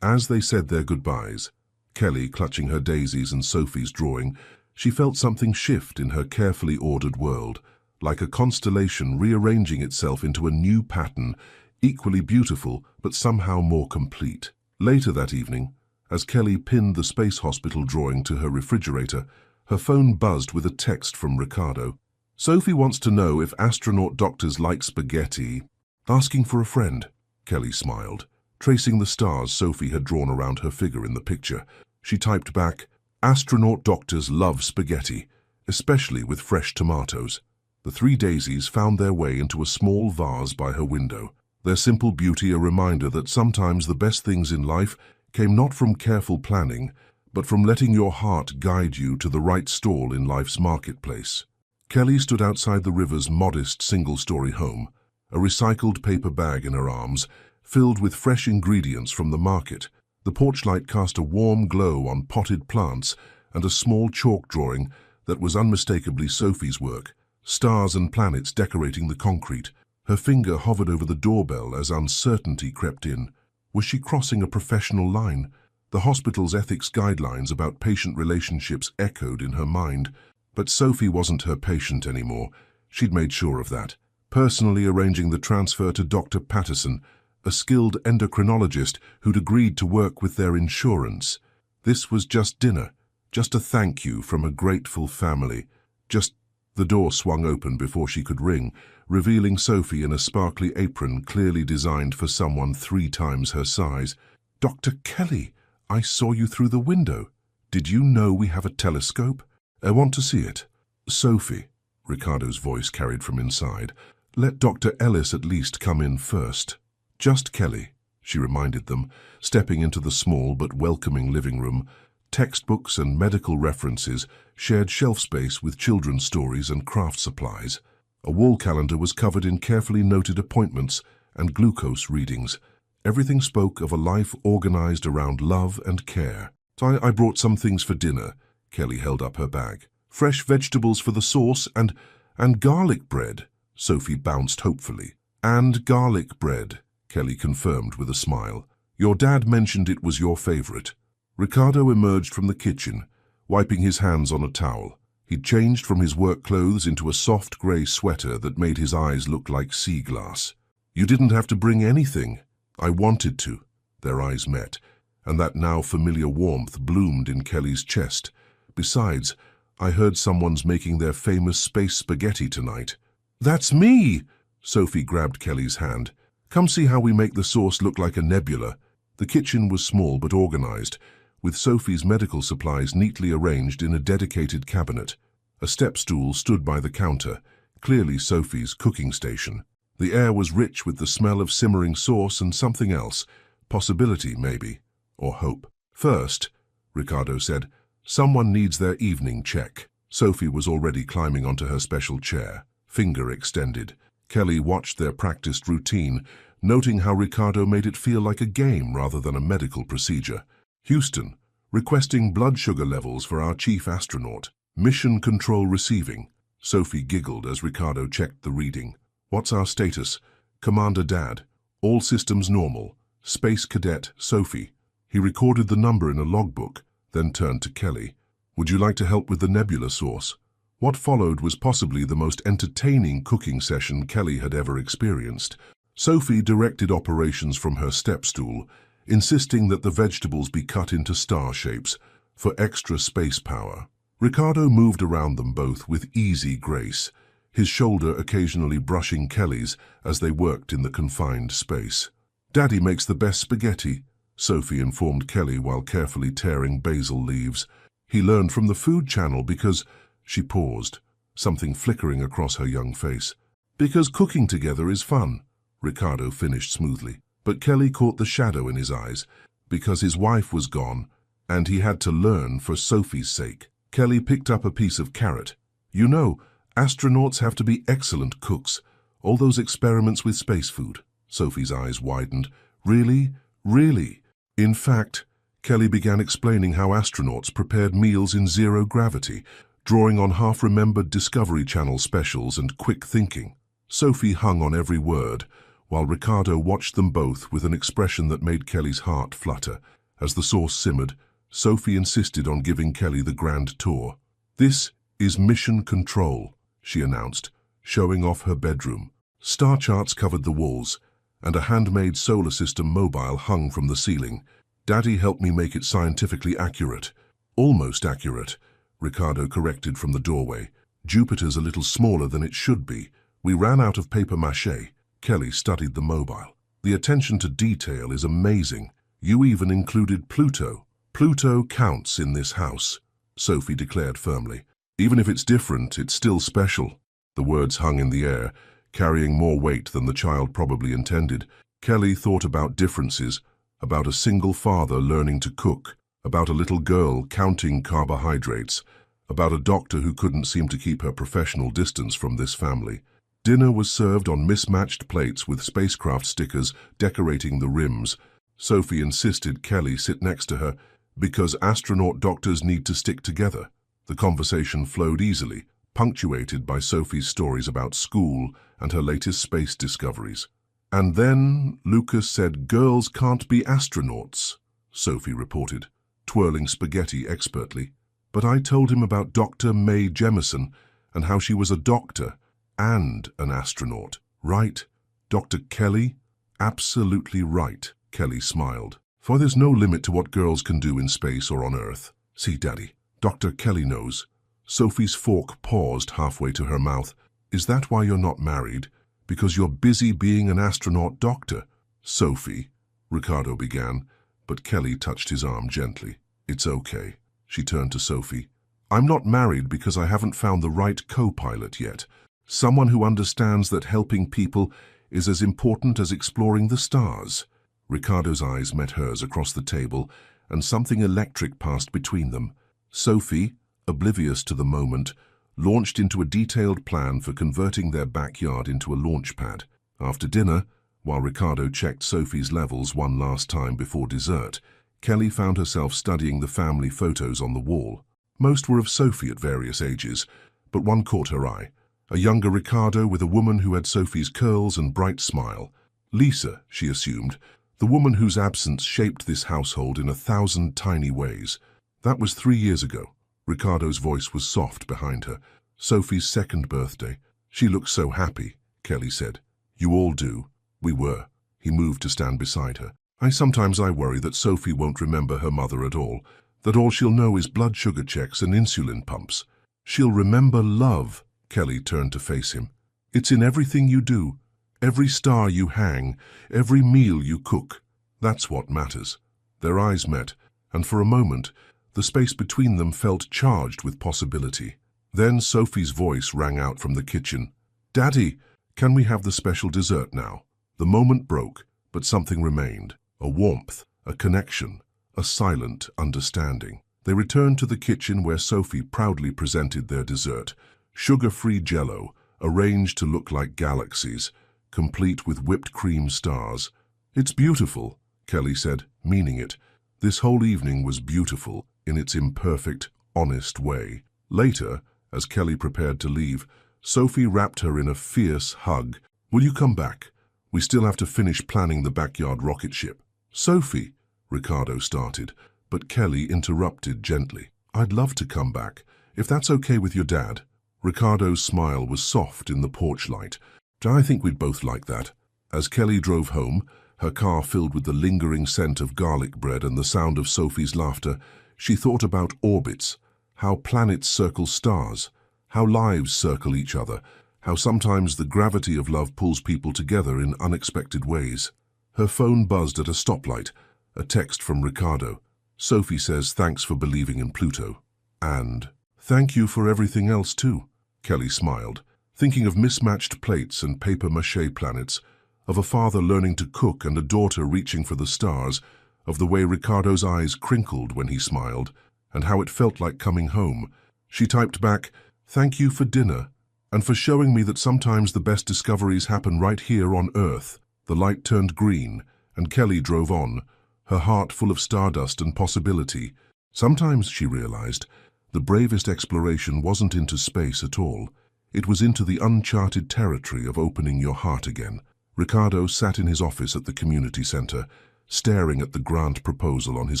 As they said their goodbyes, Kelly clutching her daisies and Sophie's drawing, she felt something shift in her carefully ordered world, like a constellation rearranging itself into a new pattern, equally beautiful but somehow more complete. Later that evening, as Kelly pinned the space hospital drawing to her refrigerator, her phone buzzed with a text from Ricardo. "Sophie wants to know if astronaut doctors like spaghetti. Asking for a friend." Kelly smiled, tracing the stars Sophie had drawn around her figure in the picture. She typed back, "Astronaut doctors love spaghetti, especially with fresh tomatoes." The 3 daisies found their way into a small vase by her window, their simple beauty a reminder that sometimes the best things in life came not from careful planning, but from letting your heart guide you to the right stall in life's marketplace. Kelly stood outside the river's modest single-story home, a recycled paper bag in her arms, filled with fresh ingredients from the market. The porch light cast a warm glow on potted plants and a small chalk drawing that was unmistakably Sophie's work, stars and planets decorating the concrete. Her finger hovered over the doorbell as uncertainty crept in. Was she crossing a professional line? The hospital's ethics guidelines about patient relationships echoed in her mind. But Sophie wasn't her patient anymore. She'd made sure of that, personally arranging the transfer to Dr. Patterson, a skilled endocrinologist who'd agreed to work with their insurance. This was just dinner, just a thank you from a grateful family. The door swung open before she could ring, revealing Sophie in a sparkly apron clearly designed for someone 3 times her size. "Dr. Kelly, I saw you through the window. Did you know we have a telescope? I want to see it." "Sophie," Ricardo's voice carried from inside, "let Dr. Ellis at least come in first." "Just Kelly," she reminded them, stepping into the small but welcoming living room. Textbooks and medical references shared shelf space with children's stories and craft supplies. A wall calendar was covered in carefully noted appointments and glucose readings. Everything spoke of a life organized around love and care. I brought some things for dinner." Kelly held up her bag. "Fresh vegetables for the sauce and garlic bread," Sophie bounced hopefully. "And garlic bread," Kelly confirmed with a smile. "Your dad mentioned it was your favorite." Ricardo emerged from the kitchen, wiping his hands on a towel. He'd changed from his work clothes into a soft grey sweater that made his eyes look like sea glass. "You didn't have to bring anything." "I wanted to." Their eyes met, and that now familiar warmth bloomed in Kelly's chest. "Besides, I heard someone's making their famous space spaghetti tonight." "That's me!" Sophie grabbed Kelly's hand. "Come see how we make the sauce look like a nebula." The kitchen was small but organized, with Sophie's medical supplies neatly arranged in a dedicated cabinet. A step stool stood by the counter, clearly Sophie's cooking station. The air was rich with the smell of simmering sauce and something else, possibility maybe, or hope. "First," Ricardo said, "someone needs their evening check." Sophie was already climbing onto her special chair, finger extended. Kelly watched their practiced routine, noting how Ricardo made it feel like a game rather than a medical procedure. "Houston, requesting blood sugar levels for our chief astronaut. Mission control receiving. Sophie giggled as Ricardo checked the reading. What's our status? Commander Dad. All systems normal. Space Cadet Sophie. He recorded the number in a logbook, then turned to Kelly. Would you like to help with the nebula source? What followed was possibly the most entertaining cooking session Kelly had ever experienced. Sophie directed operations from her step stool, insisting that the vegetables be cut into star shapes for extra space power. Ricardo moved around them both with easy grace, his shoulder occasionally brushing Kelly's as they worked in the confined space. Daddy makes the best spaghetti, Sophie informed Kelly while carefully tearing basil leaves. He learned from the Food Channel because... She paused, something flickering across her young face. Because cooking together is fun, Ricardo finished smoothly. But Kelly caught the shadow in his eyes, because his wife was gone, and he had to learn for Sophie's sake. Kelly picked up a piece of carrot. You know, astronauts have to be excellent cooks. All those experiments with space food. Sophie's eyes widened. Really? Really? In fact, Kelly began explaining how astronauts prepared meals in zero gravity, drawing on half-remembered Discovery Channel specials and quick thinking. Sophie hung on every word, while Ricardo watched them both with an expression that made Kelly's heart flutter. As the sauce simmered, Sophie insisted on giving Kelly the grand tour. This is Mission Control, she announced, showing off her bedroom. Star charts covered the walls, and a handmade solar system mobile hung from the ceiling. Daddy helped me make it scientifically accurate. Almost accurate, Ricardo corrected from the doorway. Jupiter's a little smaller than it should be. We ran out of papier-mâché. Kelly studied the mobile. The attention to detail is amazing. You even included Pluto. Pluto counts in this house, Sophie declared firmly. Even if it's different, it's still special. The words hung in the air, carrying more weight than the child probably intended. Kelly thought about differences, about a single father learning to cook, about a little girl counting carbohydrates, about a doctor who couldn't seem to keep her professional distance from this family. Dinner was served on mismatched plates with spacecraft stickers decorating the rims. Sophie insisted Kelly sit next to her because astronaut doctors need to stick together. The conversation flowed easily, punctuated by Sophie's stories about school and her latest space discoveries. And then Lucas said girls can't be astronauts, Sophie reported, twirling spaghetti expertly. But I told him about Dr. Mae Jemison and how she was a doctor and an astronaut. Right, Dr. Kelly? Absolutely right, Kelly smiled. For there's no limit to what girls can do in space or on Earth. See, Daddy, Dr. Kelly knows. Sophie's fork paused halfway to her mouth. Is that why you're not married? Because you're busy being an astronaut doctor? Sophie, Ricardo began, but Kelly touched his arm gently. It's okay. She turned to Sophie. I'm not married because I haven't found the right co-pilot yet. Someone who understands that helping people is as important as exploring the stars. Ricardo's eyes met hers across the table, and something electric passed between them. Sophie, oblivious to the moment, launched into a detailed plan for converting their backyard into a launch pad. After dinner, while Ricardo checked Sophie's levels one last time before dessert, Kelly found herself studying the family photos on the wall. Most were of Sophie at various ages, but one caught her eye. A younger Ricardo with a woman who had Sophie's curls and bright smile. Lisa, she assumed, the woman whose absence shaped this household in 1,000 tiny ways. That was 3 years ago. Ricardo's voice was soft behind her. Sophie's second birthday. She looked so happy, Kelly said. You all do. We were. He moved to stand beside her. Sometimes I worry that Sophie won't remember her mother at all, that all she'll know is blood sugar checks and insulin pumps. She'll remember love. Kelly turned to face him. It's in everything you do, every star you hang, every meal you cook. That's what matters. Their eyes met, and for a moment, the space between them felt charged with possibility. Then Sophie's voice rang out from the kitchen. Daddy, can we have the special dessert now? The moment broke, but something remained. A warmth, a connection, a silent understanding. They returned to the kitchen where Sophie proudly presented their dessert. Sugar-free jello, arranged to look like galaxies, complete with whipped cream stars. It's beautiful, Kelly said, meaning it, This whole evening was beautiful in its imperfect, honest way. Later, as Kelly prepared to leave, Sophie wrapped her in a fierce hug. "Will you come back? We still have to finish planning the backyard rocket ship." "Sophie," Ricardo started, but Kelly interrupted gently. "I'd love to come back, if that's okay with your dad." Ricardo's smile was soft in the porch light. "I think we'd both like that." As Kelly drove home, her car filled with the lingering scent of garlic bread and the sound of Sophie's laughter, she thought about orbits, how planets circle stars, how lives circle each other, how sometimes the gravity of love pulls people together in unexpected ways. Her phone buzzed at a stoplight, a text from Ricardo. "Sophie says thanks for believing in Pluto. And thank you for everything else too." Kelly smiled, thinking of mismatched plates and papier-mâché planets, of a father learning to cook and a daughter reaching for the stars, of the way Ricardo's eyes crinkled when he smiled, and how it felt like coming home. She typed back, "Thank you for dinner, and for showing me that sometimes the best discoveries happen right here on Earth." The light turned green, and Kelly drove on, her heart full of stardust and possibility. Sometimes, she realized, the bravest exploration wasn't into space at all. It was into the uncharted territory of opening your heart again. Ricardo sat in his office at the community center, staring at the grant proposal on his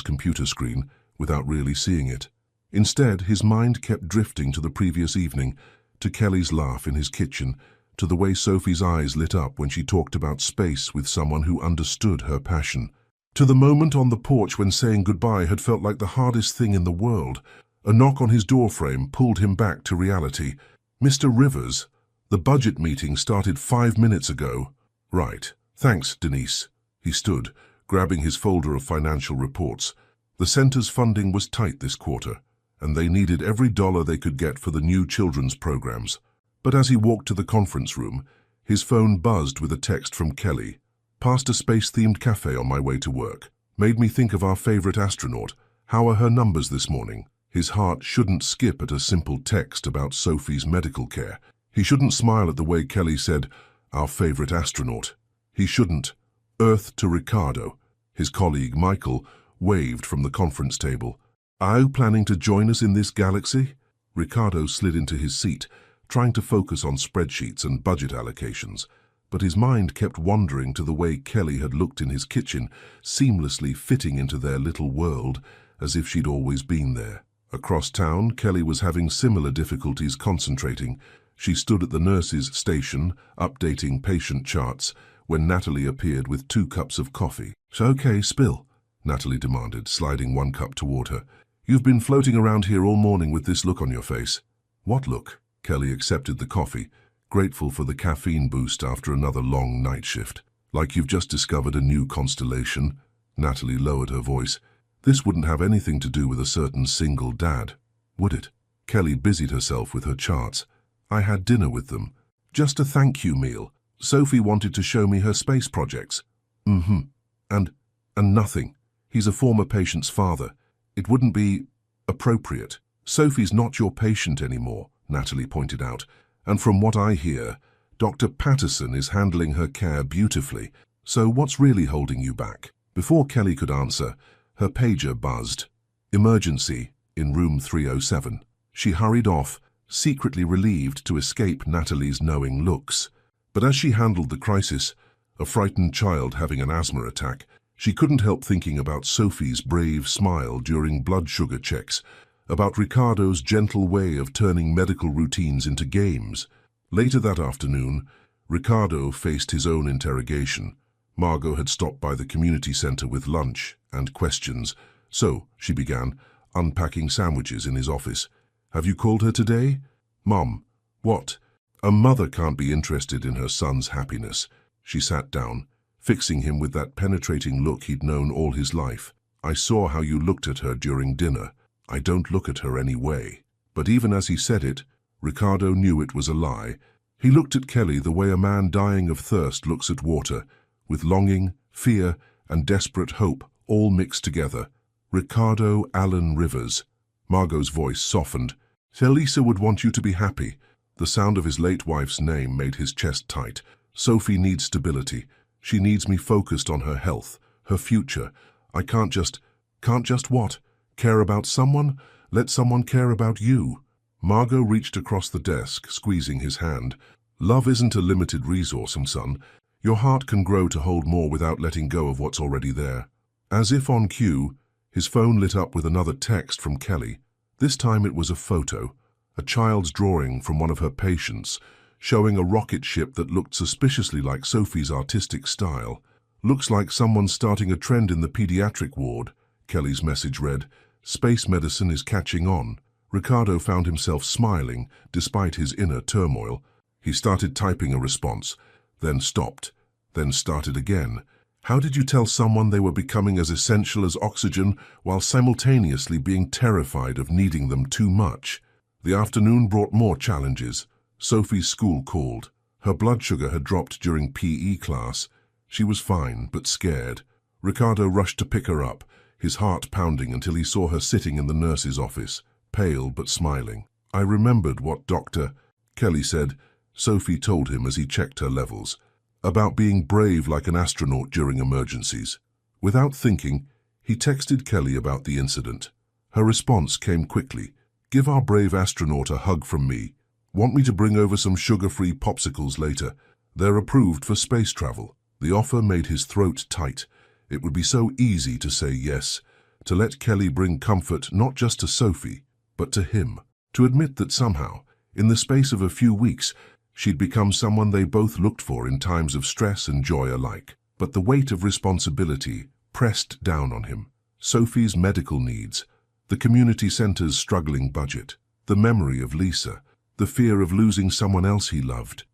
computer screen without really seeing it. Instead, his mind kept drifting to the previous evening, to Kelly's laugh in his kitchen, to the way Sophie's eyes lit up when she talked about space with someone who understood her passion, to the moment on the porch when saying goodbye had felt like the hardest thing in the world. A knock on his doorframe pulled him back to reality. "Mr. Rivers, the budget meeting started 5 minutes ago." "Right. Thanks, Denise." He stood, grabbing his folder of financial reports. The center's funding was tight this quarter, and they needed every dollar they could get for the new children's programs. But as he walked to the conference room, his phone buzzed with a text from Kelly. "Past a space-themed cafe on my way to work. Made me think of our favorite astronaut. How are her numbers this morning?" His heart shouldn't skip at a simple text about Sophie's medical care. He shouldn't smile at the way Kelly said, "Our favorite astronaut." He shouldn't. Earth to Ricardo. His colleague, Michael, waved from the conference table. "Are you planning to join us in this galaxy?" Ricardo slid into his seat, trying to focus on spreadsheets and budget allocations, but his mind kept wandering to the way Kelly had looked in his kitchen, seamlessly fitting into their little world, as if she'd always been there. Across town, Kelly was having similar difficulties concentrating. She stood at the nurse's station, updating patient charts, when Natalie appeared with 2 cups of coffee. "Okay, spill," Natalie demanded, sliding 1 cup toward her. "You've been floating around here all morning with this look on your face." "What look?" Kelly accepted the coffee, grateful for the caffeine boost after another long night shift. "Like you've just discovered a new constellation." Natalie lowered her voice. "This wouldn't have anything to do with a certain single dad, would it?" Kelly busied herself with her charts. "I had dinner with them. Just a thank you meal. Sophie wanted to show me her space projects." And nothing. He's a former patient's father. It wouldn't be appropriate." "Sophie's not your patient anymore," Natalie pointed out. "And from what I hear, Dr. Patterson is handling her care beautifully. So what's really holding you back?" Before Kelly could answer, her pager buzzed. "Emergency in room 307. She hurried off, secretly relieved to escape Natalie's knowing looks. But as she handled the crisis, a frightened child having an asthma attack, she couldn't help thinking about Sophie's brave smile during blood sugar checks, about Ricardo's gentle way of turning medical routines into games. Later that afternoon, Ricardo faced his own interrogation. Margot had stopped by the community center with lunch and questions. "So," she began, unpacking sandwiches in his office. "Have you called her today?" "Mom." "What?" "A mother can't be interested in her son's happiness." She sat down, fixing him with that penetrating look he'd known all his life. "I saw how you looked at her during dinner. I don't look at her any way." But even as he said it, Ricardo knew it was a lie. He looked at Kelly the way a man dying of thirst looks at water, with longing, fear, and desperate hope all mixed together. "Ricardo Allen Rivers." Margot's voice softened. "Theresa would want you to be happy." The sound of his late wife's name made his chest tight. "Sophie needs stability. She needs me focused on her health, her future. I can't just..." Can't just what? Care about someone? Let someone care about you. Margot reached across the desk, squeezing his hand. Love isn't a limited resource, son. Your heart can grow to hold more without letting go of what's already there. As if on cue, his phone lit up with another text from Kelly. This time it was a photo, a child's drawing from one of her patients, showing a rocket ship that looked suspiciously like Sophie's artistic style. Looks like someone's starting a trend in the pediatric ward, Kelly's message read. Space medicine is catching on. Ricardo found himself smiling, despite his inner turmoil. He started typing a response, then stopped, then started again. How did you tell someone they were becoming as essential as oxygen while simultaneously being terrified of needing them too much? The afternoon brought more challenges. Sophie's school called. Her blood sugar had dropped during PE class. She was fine, but scared. Ricardo rushed to pick her up, his heart pounding until he saw her sitting in the nurse's office, pale but smiling. I remembered what Dr. Kelly said, Sophie told him as he checked her levels, about being brave like an astronaut during emergencies. Without thinking, he texted Kelly about the incident. Her response came quickly. Give our brave astronaut a hug from me. Want me to bring over some sugar-free popsicles later? They're approved for space travel. The offer made his throat tight. It would be so easy to say yes, to let Kelly bring comfort not just to Sophie, but to him. To admit that somehow, in the space of a few weeks, she'd become someone they both looked for in times of stress and joy alike. But the weight of responsibility pressed down on him. Sophie's medical needs, the community center's struggling budget, the memory of Lisa, the fear of losing someone else he loved.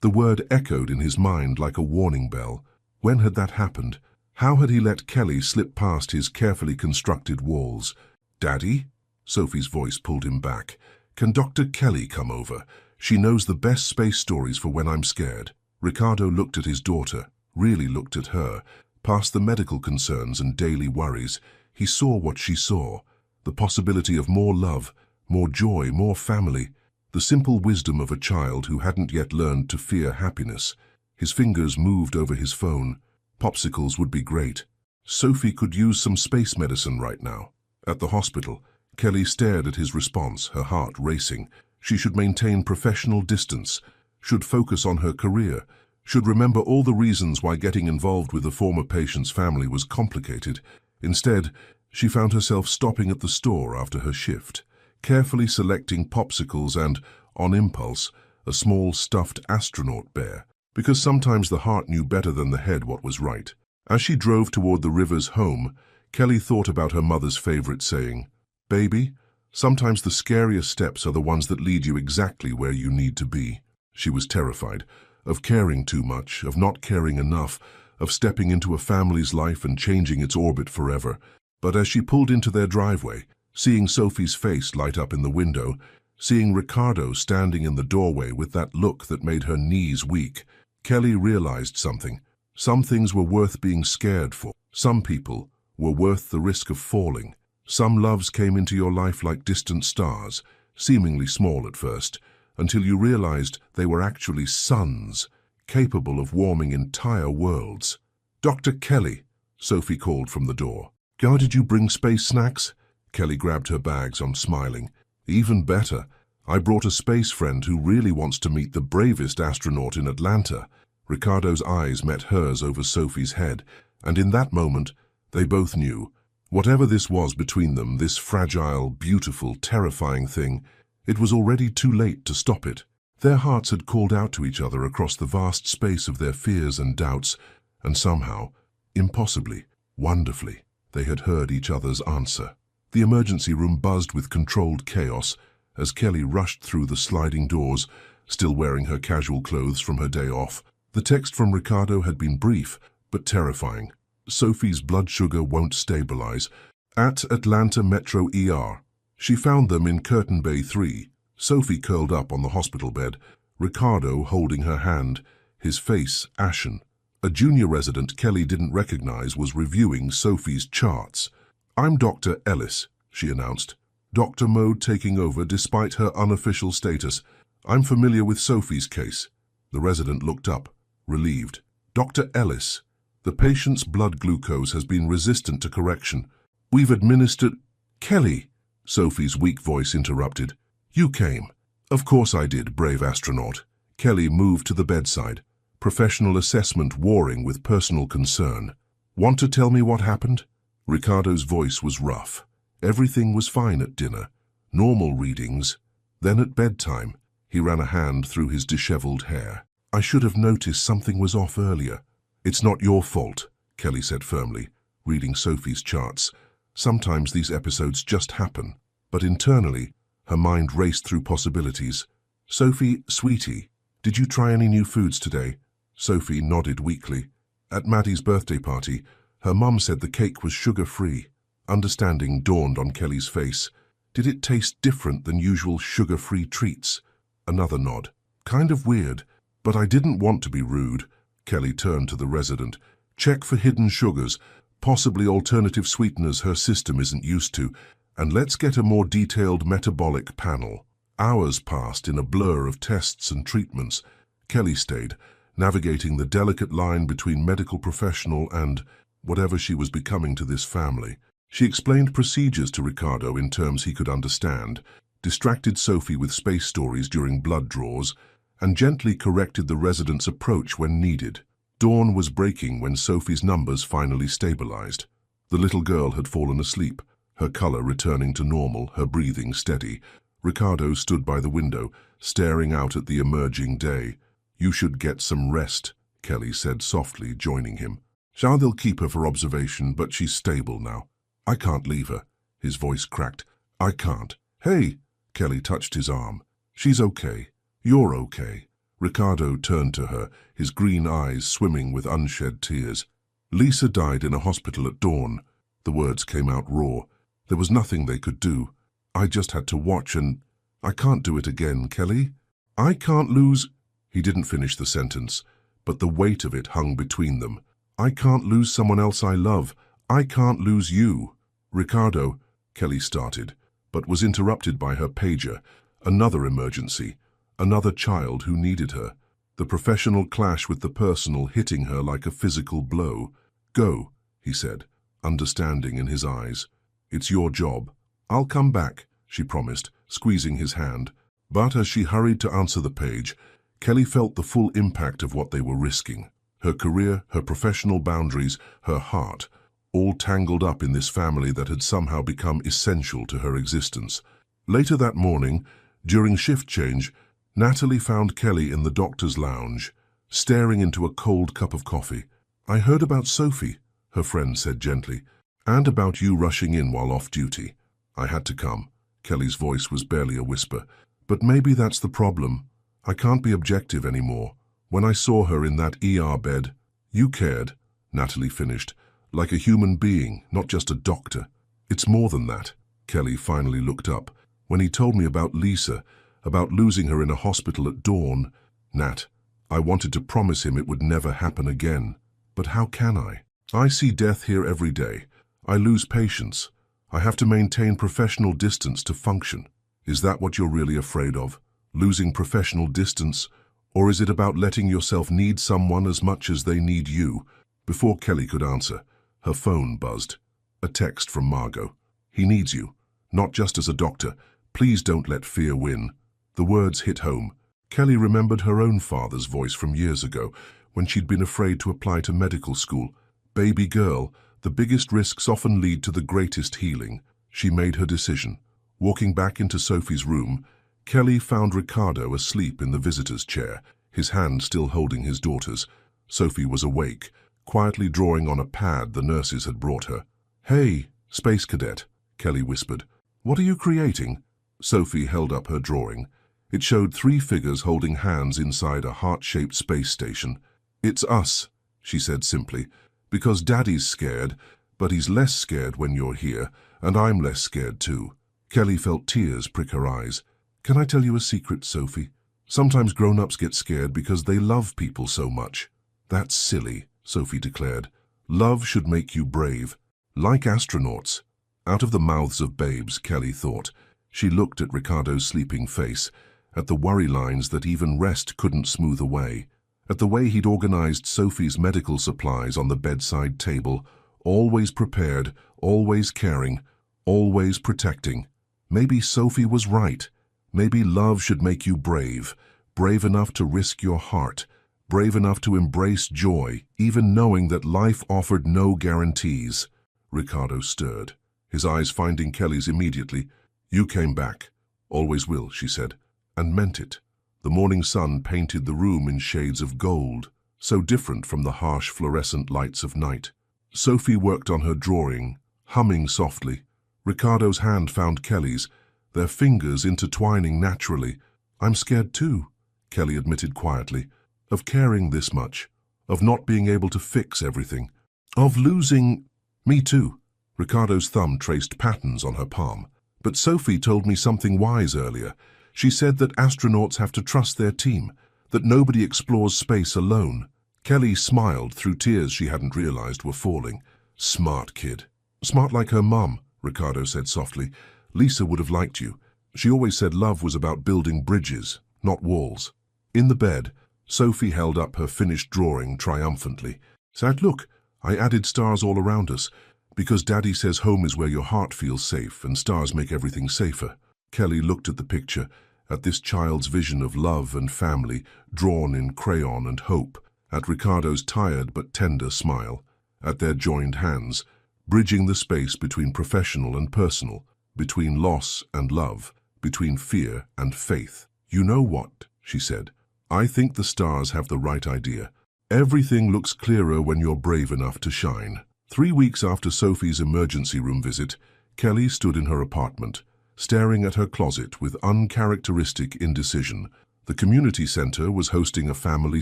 The word echoed in his mind like a warning bell. When had that happened? How had he let Kelly slip past his carefully constructed walls? Daddy? Sophie's voice pulled him back. Can Dr. Kelly come over? She knows the best space stories for when I'm scared. Ricardo looked at his daughter, really looked at her. Past the medical concerns and daily worries, he saw what she saw. The possibility of more love, more joy, more family. The simple wisdom of a child who hadn't yet learned to fear happiness. His fingers moved over his phone. Popsicles would be great. Sophie could use some space medicine right now. At the hospital, Kelly stared at his response, her heart racing. She should maintain professional distance, should focus on her career, should remember all the reasons why getting involved with the former patient's family was complicated. Instead, she found herself stopping at the store after her shift, carefully selecting popsicles and, on impulse, a small stuffed astronaut bear, because sometimes the heart knew better than the head what was right. As she drove toward the river's home, Kelly thought about her mother's favorite saying, "Baby, sometimes the scariest steps are the ones that lead you exactly where you need to be." She was terrified of caring too much, of not caring enough, of stepping into a family's life and changing its orbit forever. But as she pulled into their driveway, seeing Sophie's face light up in the window, seeing Ricardo standing in the doorway with that look that made her knees weak, Kelly realized something. Some things were worth being scared for. Some people were worth the risk of falling. Some loves came into your life like distant stars, seemingly small at first, until you realized they were actually suns, capable of warming entire worlds. "Dr. Kelly," Sophie called from the door. "How did you bring space snacks?" Kelly grabbed her bags on, smiling. "Even better. I brought a space friend who really wants to meet the bravest astronaut in Atlanta." Ricardo's eyes met hers over Sophie's head, and in that moment, they both knew. Whatever this was between them, this fragile, beautiful, terrifying thing, it was already too late to stop it. Their hearts had called out to each other across the vast space of their fears and doubts, and somehow, impossibly, wonderfully, they had heard each other's answer. The emergency room buzzed with controlled chaos as Kelly rushed through the sliding doors, still wearing her casual clothes from her day off. The text from Ricardo had been brief, but terrifying. Sophie's blood sugar won't stabilize. At Atlanta Metro ER. She found them in Curtain Bay 3. Sophie curled up on the hospital bed, Ricardo holding her hand, his face ashen. A junior resident Kelly didn't recognize was reviewing Sophie's charts. "I'm Dr. Ellis," she announced. Dr. Mode taking over despite her unofficial status. "I'm familiar with Sophie's case." The resident looked up, relieved. "Dr. Ellis." The patient's blood glucose has been resistant to correction. We've administered... Kelly, Sophie's weak voice interrupted. You came. Of course I did, brave astronaut. Kelly moved to the bedside, professional assessment warring with personal concern. Want to tell me what happened? Ricardo's voice was rough. Everything was fine at dinner. Normal readings. Then at bedtime, he ran a hand through his disheveled hair. I should have noticed something was off earlier. It's not your fault, Kelly said firmly, reading Sophie's charts. Sometimes these episodes just happen. But internally, her mind raced through possibilities. Sophie, sweetie, did you try any new foods today? Sophie nodded weakly. At Maddie's birthday party, her mum said the cake was sugar-free. Understanding dawned on Kelly's face. Did it taste different than usual sugar-free treats? Another nod. Kind of weird, but I didn't want to be rude. Kelly turned to the resident. Check for hidden sugars, possibly alternative sweeteners her system isn't used to, and let's get a more detailed metabolic panel. Hours passed in a blur of tests and treatments. Kelly stayed, navigating the delicate line between medical professional and whatever she was becoming to this family. She explained procedures to Ricardo in terms he could understand, distracted Sophie with space stories during blood draws, and gently corrected the resident's approach when needed. Dawn was breaking when Sophie's numbers finally stabilized. The little girl had fallen asleep, her color returning to normal, her breathing steady. Ricardo stood by the window, staring out at the emerging day. You should get some rest, Kelly said softly, joining him. They'll keep her for observation, but she's stable now. I can't leave her. His voice cracked. I can't. Hey, Kelly touched his arm. She's okay. You're okay. Ricardo turned to her, his green eyes swimming with unshed tears. Lisa died in a hospital at dawn. The words came out raw. There was nothing they could do. I just had to watch and... I can't do it again, Kelly. I can't lose... He didn't finish the sentence, but the weight of it hung between them. I can't lose someone else I love. I can't lose you. Ricardo, Kelly started, but was interrupted by her pager. Another emergency. Another child who needed her. The professional clash with the personal hitting her like a physical blow. Go, he said, understanding in his eyes. It's your job. I'll come back, she promised, squeezing his hand. But as she hurried to answer the page, Kelly felt the full impact of what they were risking. Her career, her professional boundaries, her heart, all tangled up in this family that had somehow become essential to her existence. Later that morning, during shift change, Natalie found Kelly in the doctor's lounge, staring into a cold cup of coffee. I heard about Sophie, her friend said gently, and about you rushing in while off duty. I had to come. Kelly's voice was barely a whisper. But maybe that's the problem. I can't be objective anymore. When I saw her in that ER bed, you cared, Natalie finished, like a human being, not just a doctor. It's more than that. Kelly finally looked up. When he told me about Lisa, about losing her in a hospital at dawn, Nat, I wanted to promise him it would never happen again. But how can I? I see death here every day. I lose patience. I have to maintain professional distance to function. Is that what you're really afraid of? Losing professional distance? Or is it about letting yourself need someone as much as they need you? Before Kelly could answer, her phone buzzed. A text from Margot. He needs you. Not just as a doctor. Please don't let fear win. The words hit home. Kelly remembered her own father's voice from years ago, when she'd been afraid to apply to medical school. Baby girl, the biggest risks often lead to the greatest healing. She made her decision. Walking back into Sophie's room, Kelly found Ricardo asleep in the visitor's chair, his hand still holding his daughter's. Sophie was awake, quietly drawing on a pad the nurses had brought her. Hey, Space Cadet, Kelly whispered. What are you creating? Sophie held up her drawing. It showed 3 figures holding hands inside a heart-shaped space station. It's us, she said simply, because Daddy's scared, but he's less scared when you're here, and I'm less scared too. Kelly felt tears prick her eyes. Can I tell you a secret, Sophie? Sometimes grown-ups get scared because they love people so much. That's silly, Sophie declared. Love should make you brave, like astronauts. Out of the mouths of babes, Kelly thought. She looked at Ricardo's sleeping face, at the worry lines that even rest couldn't smooth away. at the way he'd organized Sophie's medical supplies on the bedside table, always prepared, always caring, always protecting. Maybe Sophie was right. Maybe love should make you brave, brave enough to risk your heart, brave enough to embrace joy, even knowing that life offered no guarantees. Ricardo stirred, his eyes finding Kelly's immediately. "You came back. Always will," she said, and meant it. The morning sun painted the room in shades of gold, so different from the harsh fluorescent lights of night. Sophie worked on her drawing, humming softly. Ricardo's hand found Kelly's, their fingers intertwining naturally. "I'm scared too," Kelly admitted quietly, "of caring this much, of not being able to fix everything, of losing—" "Me too." Ricardo's thumb traced patterns on her palm. "But Sophie told me something wise earlier. She said that astronauts have to trust their team, that nobody explores space alone." Kelly smiled through tears she hadn't realized were falling. "Smart kid." "Smart like her mum," Ricardo said softly. "Lisa would have liked you. She always said love was about building bridges, not walls." In the bed, Sophie held up her finished drawing triumphantly. "Sad, look, I added stars all around us, because Daddy says home is where your heart feels safe and stars make everything safer." Kelly looked at the picture, at this child's vision of love and family, drawn in crayon and hope, at Ricardo's tired but tender smile, at their joined hands, bridging the space between professional and personal, between loss and love, between fear and faith. "You know what?" she said. "I think the stars have the right idea. Everything looks clearer when you're brave enough to shine." 3 weeks after Sophie's emergency room visit, Kelly stood in her apartment, staring at her closet with uncharacteristic indecision. The community center was hosting a family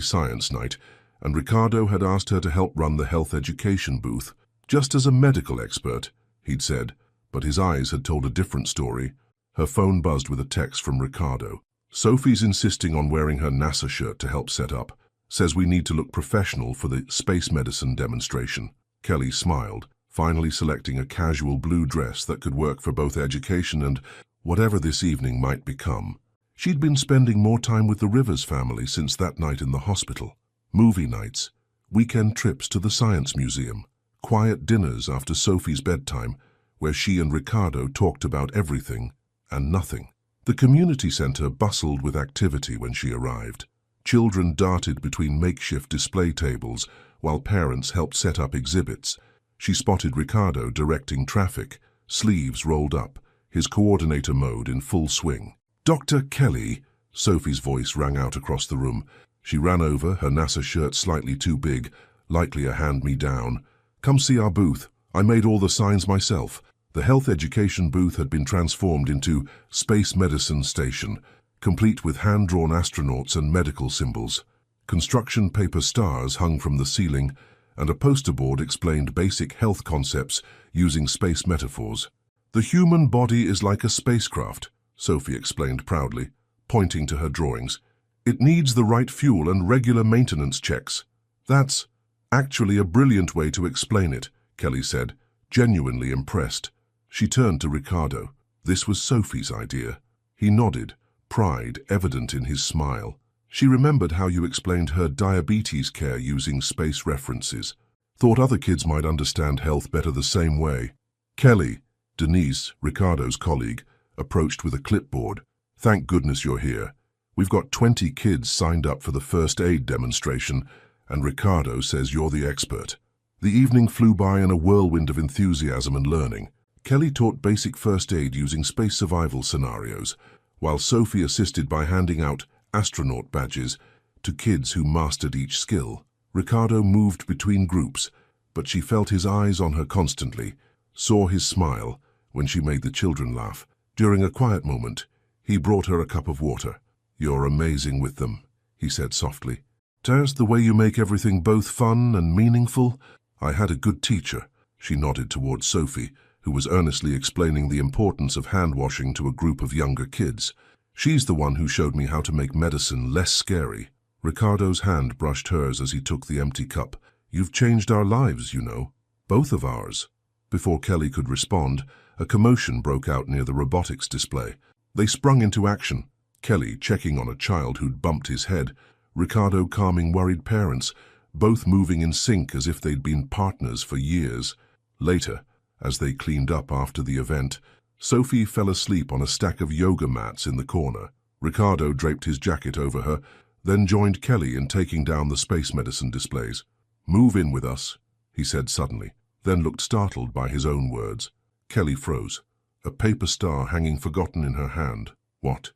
science night, and Ricardo had asked her to help run the health education booth. "Just as a medical expert," he'd said, but his eyes had told a different story. Her phone buzzed with a text from Ricardo. "Sophie's insisting on wearing her NASA shirt to help set up. Says we need to look professional for the space medicine demonstration." Kelly smiled, finally selecting a casual blue dress that could work for both education and whatever this evening might become. She'd been spending more time with the Rivers family since that night in the hospital. Movie nights, weekend trips to the science museum, quiet dinners after Sophie's bedtime, where she and Ricardo talked about everything and nothing. The community center bustled with activity when she arrived. Children darted between makeshift display tables, while parents helped set up exhibits. She spotted Ricardo directing traffic, sleeves rolled up, his coordinator mode in full swing. "Dr. Kelly," Sophie's voice rang out across the room. She ran over, her NASA shirt slightly too big, likely a hand-me-down. "Come see our booth. I made all the signs myself." The health education booth had been transformed into Space Medicine Station, complete with hand-drawn astronauts and medical symbols. Construction paper stars hung from the ceiling, and a poster board explained basic health concepts using space metaphors. "The human body is like a spacecraft," Sophie explained proudly, pointing to her drawings. "It needs the right fuel and regular maintenance checks." "That's actually a brilliant way to explain it," Kelly said, genuinely impressed. She turned to Ricardo. This was Sophie's idea. He nodded, pride evident in his smile. "She remembered how you explained her diabetes care using space references. Thought other kids might understand health better the same way." Kelly, Denise, Ricardo's colleague, approached with a clipboard. "Thank goodness you're here. We've got 20 kids signed up for the first aid demonstration, and Ricardo says you're the expert." The evening flew by in a whirlwind of enthusiasm and learning. Kelly taught basic first aid using space survival scenarios, while Sophie assisted by handing out astronaut badges to kids who mastered each skill. Ricardo moved between groups, but she felt his eyes on her constantly, saw his smile when she made the children laugh. During a quiet moment, he brought her a cup of water. "You're amazing with them," he said softly. "There's the way you make everything both fun and meaningful. I had a good teacher." She nodded towards Sophie, who was earnestly explaining the importance of hand-washing to a group of younger kids. "She's the one who showed me how to make medicine less scary." Ricardo's hand brushed hers as he took the empty cup. "You've changed our lives, you know. Both of ours." Before Kelly could respond, a commotion broke out near the robotics display. They sprung into action, Kelly checking on a child who'd bumped his head, Ricardo calming worried parents, both moving in sync as if they'd been partners for years. Later, as they cleaned up after the event, Sophie fell asleep on a stack of yoga mats in the corner. Ricardo draped his jacket over her, then joined Kelly in taking down the space medicine displays. "Move in with us," he said suddenly, then looked startled by his own words. Kelly froze, a paper star hanging forgotten in her hand. "What?"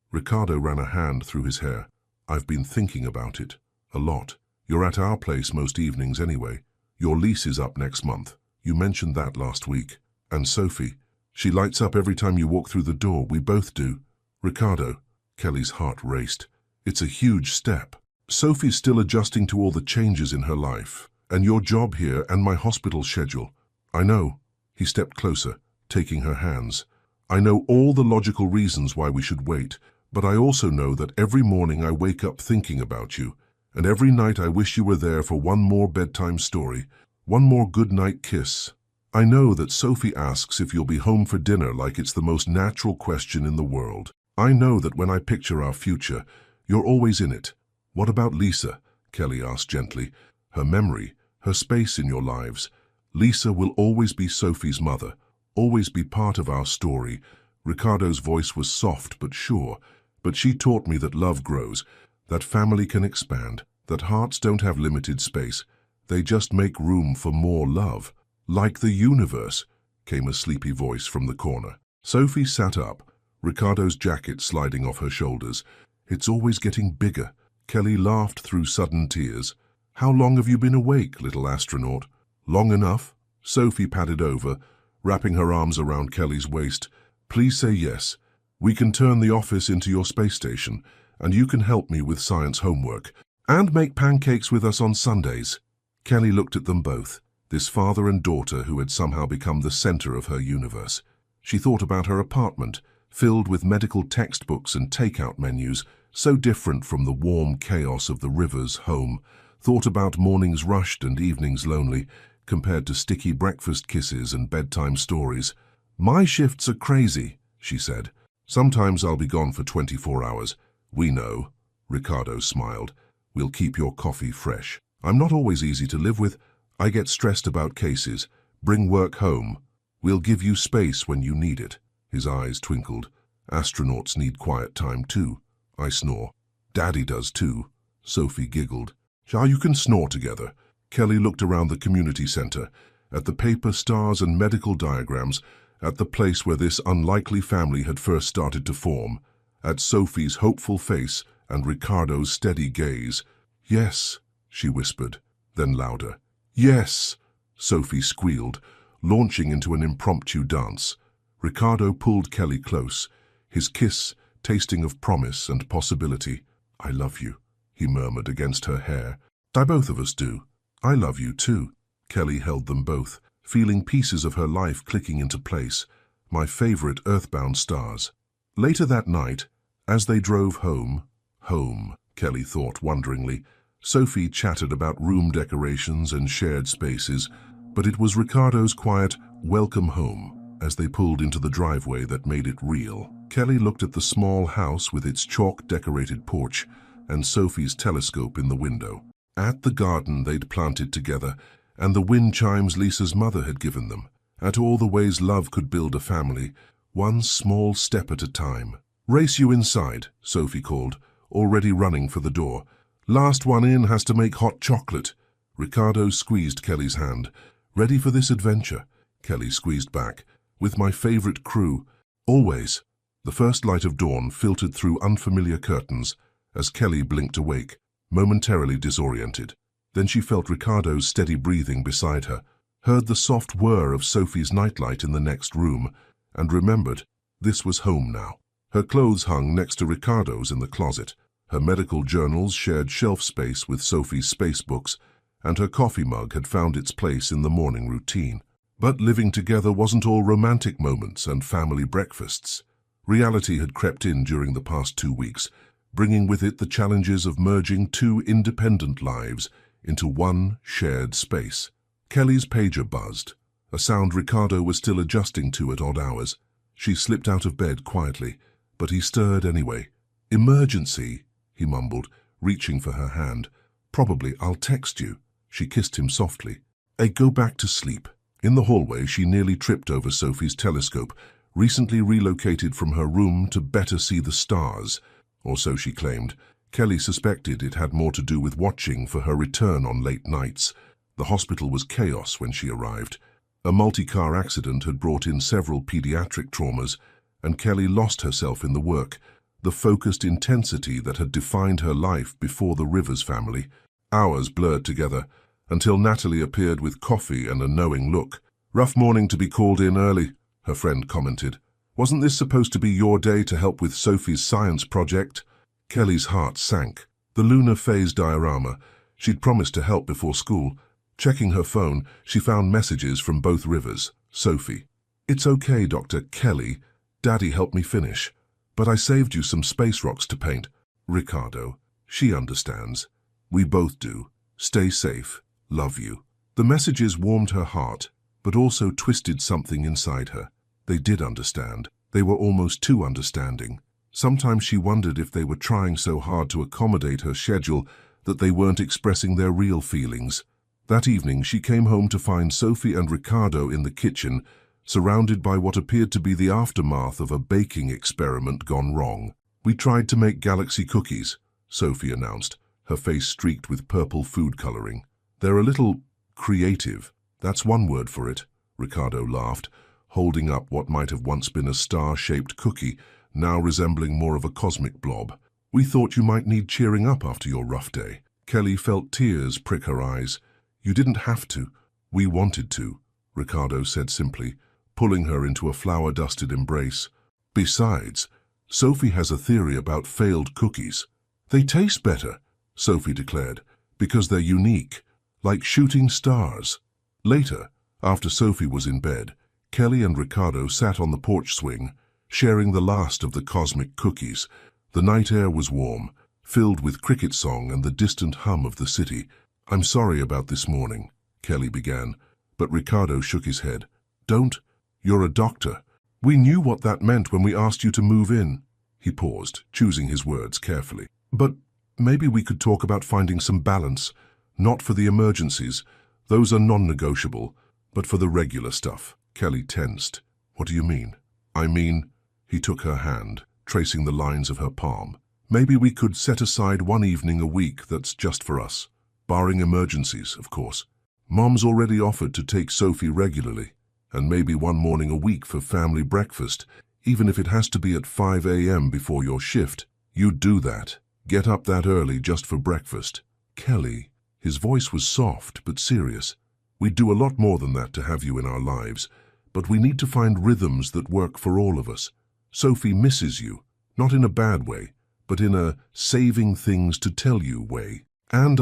Ricardo ran a hand through his hair. "I've been thinking about it. A lot. You're at our place most evenings anyway. Your lease is up next month. You mentioned that last week. And Sophie, she lights up every time you walk through the door. We both do." "Ricardo," Kelly's heart raced. "It's a huge step. Sophie's still adjusting to all the changes in her life, and your job here and my hospital schedule." "I know." He stepped closer, taking her hands. "I know all the logical reasons why we should wait, but I also know that every morning I wake up thinking about you, and every night I wish you were there for one more bedtime story, one more good-night kiss. I know that Sophie asks if you'll be home for dinner like it's the most natural question in the world. I know that when I picture our future, you're always in it. What about Lisa?" Kelly asked gently. "Her memory, her space in your lives. Lisa will always be Sophie's mother, always be part of our story." Ricardo's voice was soft but sure. "But she taught me that love grows, that family can expand, that hearts don't have limited space. They just make room for more love. Like the universe," came a sleepy voice from the corner. Sophie sat up, Ricardo's jacket sliding off her shoulders. "It's always getting bigger." Kelly laughed through sudden tears. "How long have you been awake, little astronaut?" "Long enough." Sophie padded over, wrapping her arms around Kelly's waist. "Please say yes. We can turn the office into your space station, and you can help me with science homework, and make pancakes with us on Sundays." Kelly looked at them both, this father and daughter who had somehow become the center of her universe. She thought about her apartment, filled with medical textbooks and takeout menus, so different from the warm chaos of the Rivers home, thought about mornings rushed and evenings lonely, compared to sticky breakfast kisses and bedtime stories. "My shifts are crazy," she said. "Sometimes I'll be gone for 24 hours. We know." Ricardo smiled. "We'll keep your coffee fresh. I'm not always easy to live with. I get stressed about cases. Bring work home. We'll give you space when you need it." His eyes twinkled. "Astronauts need quiet time too." I snore. "Daddy does too." Sophie giggled. "You can snore together." Kelly looked around the community center, at the paper stars and medical diagrams, at the place where this unlikely family had first started to form, at Sophie's hopeful face and Ricardo's steady gaze. "Yes," she whispered, then louder. "Yes," Sophie squealed, launching into an impromptu dance. Ricardo pulled Kelly close, his kiss tasting of promise and possibility. "I love you," he murmured against her hair. Both of us do." "I love you too." Kelly held them both, feeling pieces of her life clicking into place, my favorite earthbound stars. Later that night, as they drove home, Kelly thought wonderingly, Sophie chattered about room decorations and shared spaces, but it was Ricardo's quiet "welcome home" as they pulled into the driveway that made it real. Kelly looked at the small house with its chalk-decorated porch and Sophie's telescope in the window. At the garden they'd planted together, and the wind chimes Lisa's mother had given them. At all the ways love could build a family, one small step at a time. "Race you inside," Sophie called, already running for the door. "Last one in has to make hot chocolate." Ricardo squeezed Kelly's hand. "Ready for this adventure?" Kelly squeezed back. "With my favorite crew. Always." The first light of dawn filtered through unfamiliar curtains as Kelly blinked awake, momentarily disoriented. Then she felt Ricardo's steady breathing beside her, heard the soft whir of Sophie's nightlight in the next room, and remembered this was home now. Her clothes hung next to Ricardo's in the closet. Her medical journals shared shelf space with Sophie's space books, and her coffee mug had found its place in the morning routine. But living together wasn't all romantic moments and family breakfasts. Reality had crept in during the past 2 weeks, bringing with it the challenges of merging two independent lives into one shared space. Kelly's pager buzzed, a sound Ricardo was still adjusting to at odd hours. She slipped out of bed quietly, but he stirred anyway. "Emergency," he mumbled, reaching for her hand. "Probably I'll text you." She kissed him softly. Go back to sleep." In the hallway, she nearly tripped over Sophie's telescope, recently relocated from her room to better see the stars. Or so she claimed. Kelly suspected it had more to do with watching for her return on late nights. The hospital was chaos when she arrived. A multi-car accident had brought in several pediatric traumas, and Kelly lost herself in the work, the focused intensity that had defined her life before the Rivers family. Hours blurred together, until Natalie appeared with coffee and a knowing look. "Rough morning to be called in early," her friend commented. "Wasn't this supposed to be your day to help with Sophie's science project?" Kelly's heart sank. The lunar phase diorama. She'd promised to help before school. Checking her phone, she found messages from both Rivers. Sophie. "It's okay, Dr. Kelly. Daddy helped me finish. But I saved you some space rocks to paint." Ricardo. "She understands. We both do. Stay safe. Love you." The messages warmed her heart, but also twisted something inside her. They did understand. They were almost too understanding. Sometimes she wondered if they were trying so hard to accommodate her schedule that they weren't expressing their real feelings. That evening, she came home to find Sophie and Ricardo in the kitchen, surrounded by what appeared to be the aftermath of a baking experiment gone wrong. "We tried to make galaxy cookies," Sophie announced, her face streaked with purple food coloring. "They're a little creative. That's one word for it," Ricardo laughed, holding up what might have once been a star-shaped cookie, now resembling more of a cosmic blob. "We thought you might need cheering up after your rough day." Kelly felt tears prick her eyes. "You didn't have to. We wanted to," Ricardo said simply, pulling her into a flour-dusted embrace. "Besides, Sophie has a theory about failed cookies. They taste better," Sophie declared, "because they're unique, like shooting stars." Later, after Sophie was in bed, Kelly and Ricardo sat on the porch swing, sharing the last of the cosmic cookies. The night air was warm, filled with cricket song and the distant hum of the city. "I'm sorry about this morning," Kelly began, but Ricardo shook his head. "Don't. You're a doctor. We knew what that meant when we asked you to move in." He paused, choosing his words carefully. "But maybe we could talk about finding some balance, not for the emergencies. Those are non-negotiable, but for the regular stuff." Kelly tensed. "What do you mean?" "I mean," he took her hand, tracing the lines of her palm. "Maybe we could set aside one evening a week that's just for us. Barring emergencies, of course. Mom's already offered to take Sophie regularly, and maybe one morning a week for family breakfast, even if it has to be at 5 a.m. before your shift. You'd do that. Get up that early just for breakfast." "Kelly," his voice was soft but serious, "we'd do a lot more than that to have you in our lives, but we need to find rhythms that work for all of us. Sophie misses you, not in a bad way, but in a saving things to tell you way. And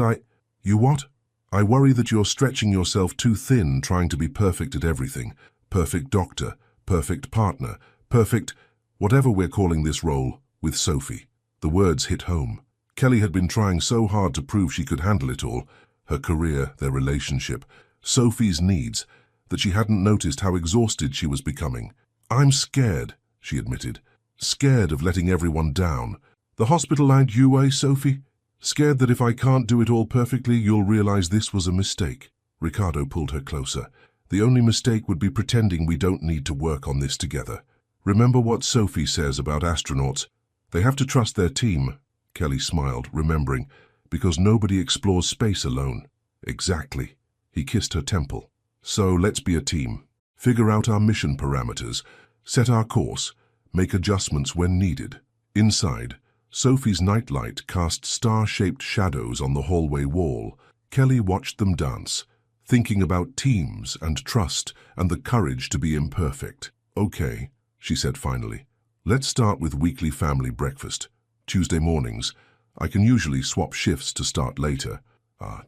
You what? I worry that you're stretching yourself too thin trying to be perfect at everything. Perfect doctor, perfect partner, perfect, whatever we're calling this role, with Sophie." The words hit home. Kelly had been trying so hard to prove she could handle it all, her career, their relationship, Sophie's needs, that she hadn't noticed how exhausted she was becoming. "I'm scared," she admitted. "Scared of letting everyone down. The hospital and you, Sophie? Scared that if I can't do it all perfectly, you'll realize this was a mistake." Ricardo pulled her closer. "The only mistake would be pretending we don't need to work on this together. Remember what Sophie says about astronauts. They have to trust their team." Kelly smiled, remembering, "because nobody explores space alone." "Exactly." He kissed her temple. "So let's be a team. Figure out our mission parameters, set our course, make adjustments when needed." Inside, Sophie's nightlight cast star-shaped shadows on the hallway wall. Kelly watched them dance, thinking about teams and trust and the courage to be imperfect. "Okay," she said finally. "Let's start with weekly family breakfast. Tuesday mornings. I can usually swap shifts to start later."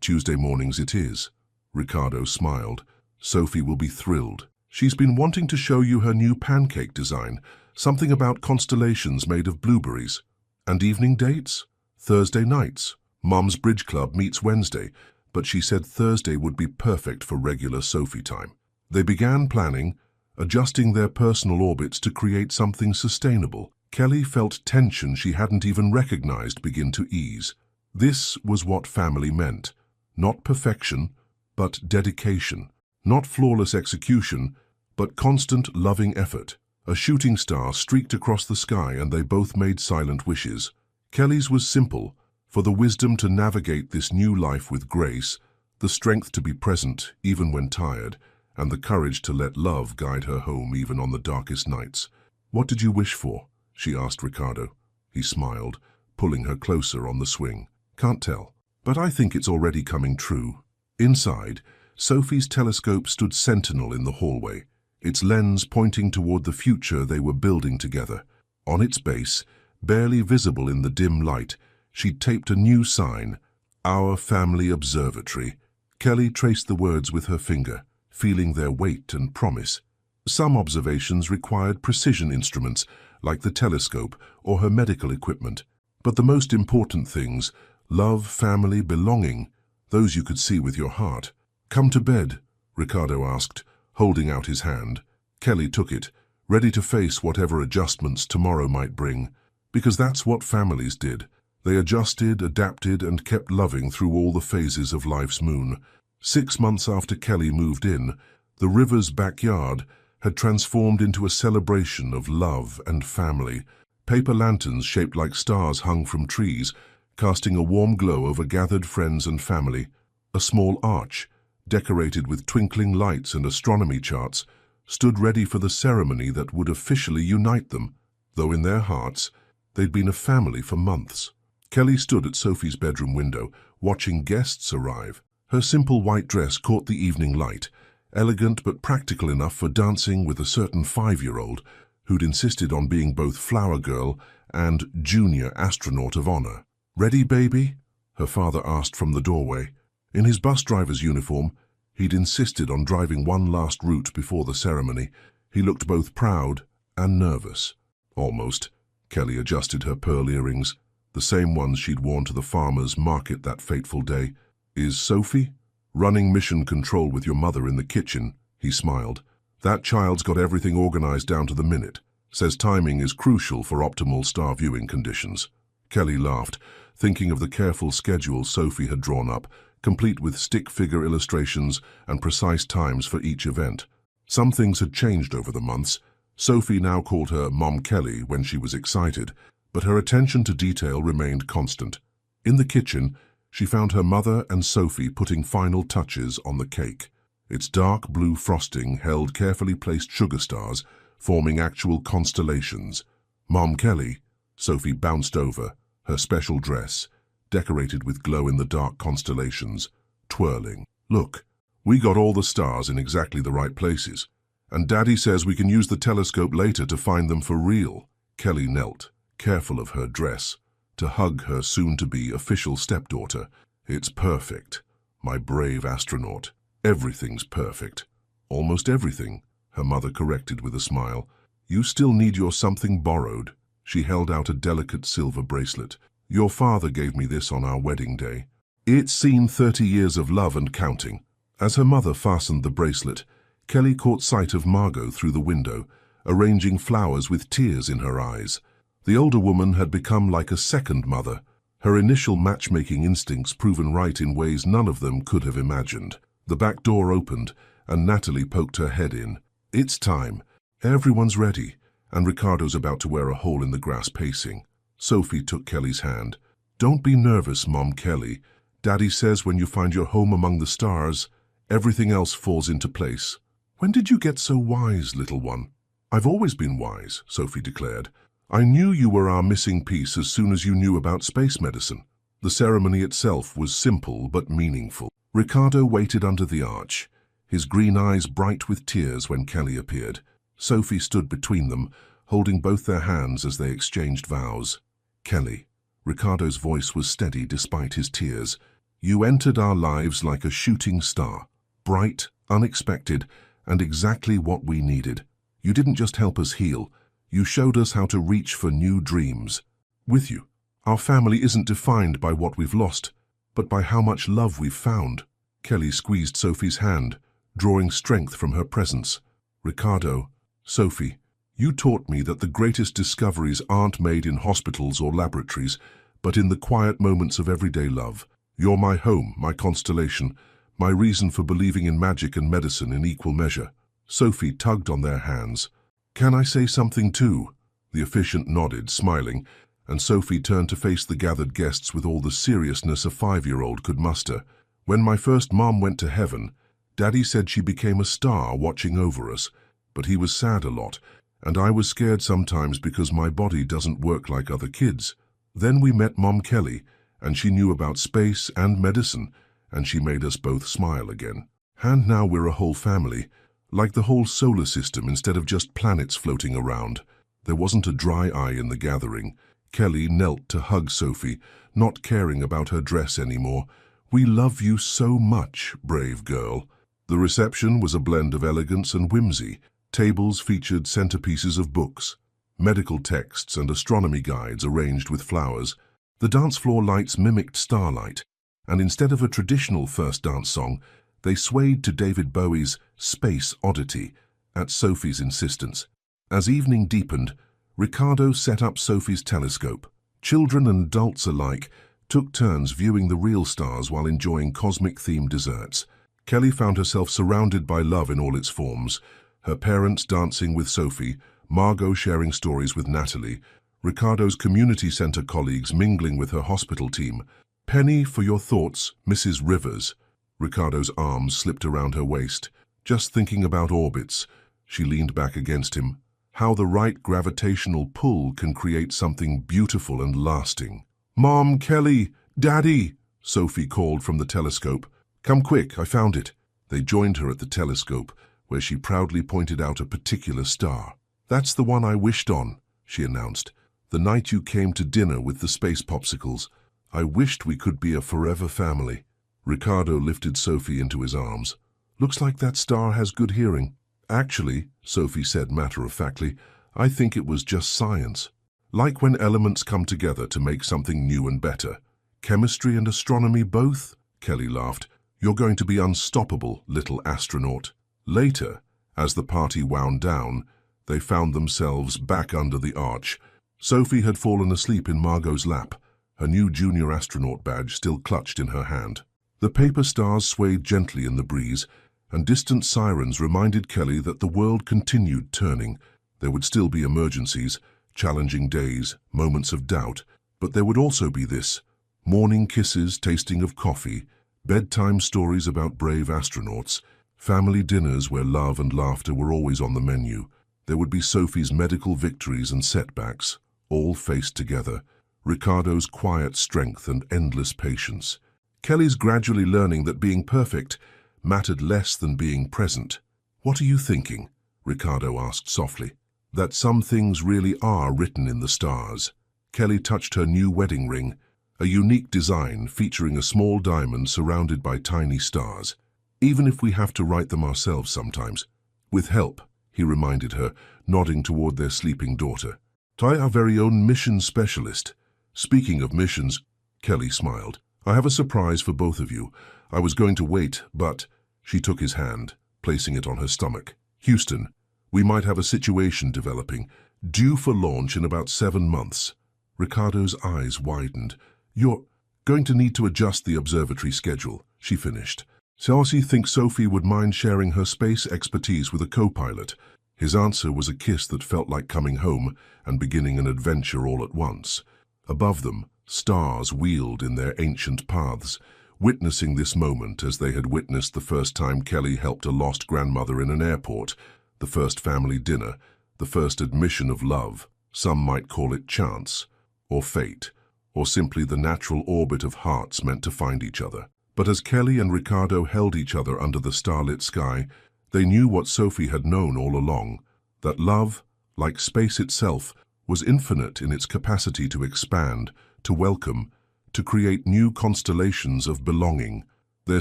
Tuesday mornings it is." Ricardo smiled. "Sophie will be thrilled. She's been wanting to show you her new pancake design, something about constellations made of blueberries. And evening dates? Thursday nights. Mom's bridge club meets Wednesday, but she said Thursday would be perfect for regular Sophie time." They began planning, adjusting their personal orbits to create something sustainable. Kelly felt tension she hadn't even recognized begin to ease. This was what family meant. Not perfection, but dedication. Not flawless execution, but constant loving effort. A shooting star streaked across the sky and they both made silent wishes. Kelly's was simple, for the wisdom to navigate this new life with grace, the strength to be present even when tired, and the courage to let love guide her home even on the darkest nights. "What did you wish for?" she asked Ricardo. He smiled, pulling her closer on the swing. "Can't tell, but I think it's already coming true." Inside, Sophie's telescope stood sentinel in the hallway, its lens pointing toward the future they were building together. On its base, barely visible in the dim light, she'd taped a new sign, "Our Family Observatory." Kelly traced the words with her finger, feeling their weight and promise. Some observations required precision instruments, like the telescope or her medical equipment. But the most important things, love, family, belonging, those you could see with your heart. "Come to bed," Ricardo asked, holding out his hand. Kelly took it, ready to face whatever adjustments tomorrow might bring. Because that's what families did. They adjusted, adapted, and kept loving through all the phases of life's moon. 6 months after Kelly moved in, the river's backyard had transformed into a celebration of love and family. Paper lanterns shaped like stars hung from trees, casting a warm glow over gathered friends and family. A small arch, decorated with twinkling lights and astronomy charts, stood ready for the ceremony that would officially unite them, though in their hearts, they'd been a family for months. Kelly stood at Sophie's bedroom window, watching guests arrive. Her simple white dress caught the evening light, elegant but practical enough for dancing with a certain 5-year-old who'd insisted on being both flower girl and junior astronaut of honor. "Ready, baby?" her father asked from the doorway. In his bus driver's uniform, he'd insisted on driving one last route before the ceremony. He looked both proud and nervous. Almost. Kelly adjusted her pearl earrings, the same ones she'd worn to the farmer's market that fateful day. "Is Sophie?" "Running mission control with your mother in the kitchen," he smiled. "That child's got everything organized down to the minute. Says timing is crucial for optimal star viewing conditions." Kelly laughed, thinking of the careful schedule Sophie had drawn up, complete with stick figure illustrations and precise times for each event. Some things had changed over the months. Sophie now called her Mom Kelly when she was excited, but her attention to detail remained constant. In the kitchen, she found her mother and Sophie putting final touches on the cake. Its dark blue frosting held carefully placed sugar stars, forming actual constellations. "Mom Kelly," Sophie bounced over, her special dress, decorated with glow-in-the-dark constellations, twirling. "Look, we got all the stars in exactly the right places. And Daddy says we can use the telescope later to find them for real." Kelly knelt, careful of her dress, to hug her soon-to-be official stepdaughter. "It's perfect, my brave astronaut. Everything's perfect." "Almost everything," her mother corrected with a smile. "You still need your something borrowed." She held out a delicate silver bracelet. "Your father gave me this on our wedding day. It's seen 30 years of love and counting." As her mother fastened the bracelet, Kelly caught sight of Margot through the window, arranging flowers with tears in her eyes. The older woman had become like a second mother, her initial matchmaking instincts proven right in ways none of them could have imagined. The back door opened, and Natalie poked her head in. "It's time. Everyone's ready," and Ricardo's about to wear a hole in the grass pacing. Sophie took Kelly's hand. "Don't be nervous, Mom Kelly. Daddy says when you find your home among the stars, everything else falls into place." "When did you get so wise, little one?" "I've always been wise," Sophie declared. "I knew you were our missing piece as soon as you knew about space medicine." The ceremony itself was simple but meaningful. Ricardo waited under the arch, his green eyes bright with tears when Kelly appeared. Sophie stood between them, holding both their hands as they exchanged vows. "Kelly," Ricardo's voice was steady despite his tears, "you entered our lives like a shooting star, bright, unexpected, and exactly what we needed. You didn't just help us heal, you showed us how to reach for new dreams. With you, our family isn't defined by what we've lost, but by how much love we've found." Kelly squeezed Sophie's hand, drawing strength from her presence. "Ricardo, Sophie, you taught me that the greatest discoveries aren't made in hospitals or laboratories, but in the quiet moments of everyday love. You're my home, my constellation, my reason for believing in magic and medicine in equal measure. Sophie tugged on their hands. Can I say something too? The officiant nodded, smiling, and Sophie turned to face the gathered guests with all the seriousness a 5-year-old could muster. When my first mom went to heaven, Daddy said she became a star watching over us, but he was sad a lot, and I was scared sometimes because my body doesn't work like other kids. Then we met Mom Kelly, and she knew about space and medicine, and she made us both smile again. And now we're a whole family, like the whole solar system instead of just planets floating around. There wasn't a dry eye in the gathering. Kelly knelt to hug Sophie, not caring about her dress anymore. We love you so much, brave girl. The reception was a blend of elegance and whimsy. Tables featured centerpieces of books, medical texts and astronomy guides arranged with flowers. The dance floor lights mimicked starlight, and instead of a traditional first dance song, they swayed to David Bowie's Space Oddity at Sophie's insistence. As evening deepened, Ricardo set up Sophie's telescope. Children and adults alike took turns viewing the real stars while enjoying cosmic-themed desserts. Kelly found herself surrounded by love in all its forms, her parents dancing with Sophie, Margot sharing stories with Natalie, Ricardo's community center colleagues mingling with her hospital team. Penny, for your thoughts, Mrs. Rivers. Ricardo's arms slipped around her waist. Just thinking about orbits. She leaned back against him. How the right gravitational pull can create something beautiful and lasting. Mom, Kelly, Daddy, Sophie called from the telescope. Come quick, I found it. They joined her at the telescope, where she proudly pointed out a particular star. That's the one I wished on, she announced. The night you came to dinner with the space popsicles. I wished we could be a forever family. Ricardo lifted Sophie into his arms. Looks like that star has good hearing. Actually, Sophie said matter-of-factly, I think it was just science. Like when elements come together to make something new and better. Chemistry and astronomy both? Kelly laughed. You're going to be unstoppable, little astronaut. Later, as the party wound down, they found themselves back under the arch. Sophie had fallen asleep in Margot's lap, her new junior astronaut badge still clutched in her hand. The paper stars swayed gently in the breeze, and distant sirens reminded Kelly that the world continued turning. There would still be emergencies, challenging days, moments of doubt, but there would also be this: morning kisses, tasting of coffee, bedtime stories about brave astronauts, family dinners where love and laughter were always on the menu. There would be Sophie's medical victories and setbacks, all faced together, Ricardo's quiet strength and endless patience. Kelly's gradually learning that being perfect mattered less than being present. What are you thinking? Ricardo asked softly. That some things really are written in the stars. Kelly touched her new wedding ring, a unique design featuring a small diamond surrounded by tiny stars. Even if we have to write them ourselves sometimes. With help, he reminded her, nodding toward their sleeping daughter. Ty, our very own mission specialist. Speaking of missions, Kelly smiled. I have a surprise for both of you. I was going to wait, but... She took his hand, placing it on her stomach. Houston, we might have a situation developing, due for launch in about 7 months. Ricardo's eyes widened. You're going to need to adjust the observatory schedule, she finished. Celsi thinks Sophie would mind sharing her space expertise with a co-pilot. His answer was a kiss that felt like coming home and beginning an adventure all at once. Above them, stars wheeled in their ancient paths, witnessing this moment as they had witnessed the first time Kelly helped a lost grandmother in an airport, the first family dinner, the first admission of love. Some might call it chance, or fate, or simply the natural orbit of hearts meant to find each other. But as Kelly and Ricardo held each other under the starlit sky, they knew what Sophie had known all along, that love, like space itself, was infinite in its capacity to expand, to welcome, to create new constellations of belonging. Their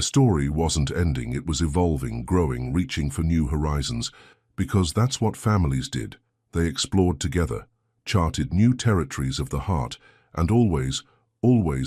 story wasn't ending, it was evolving, growing, reaching for new horizons, because that's what families did. They explored together, charted new territories of the heart, and always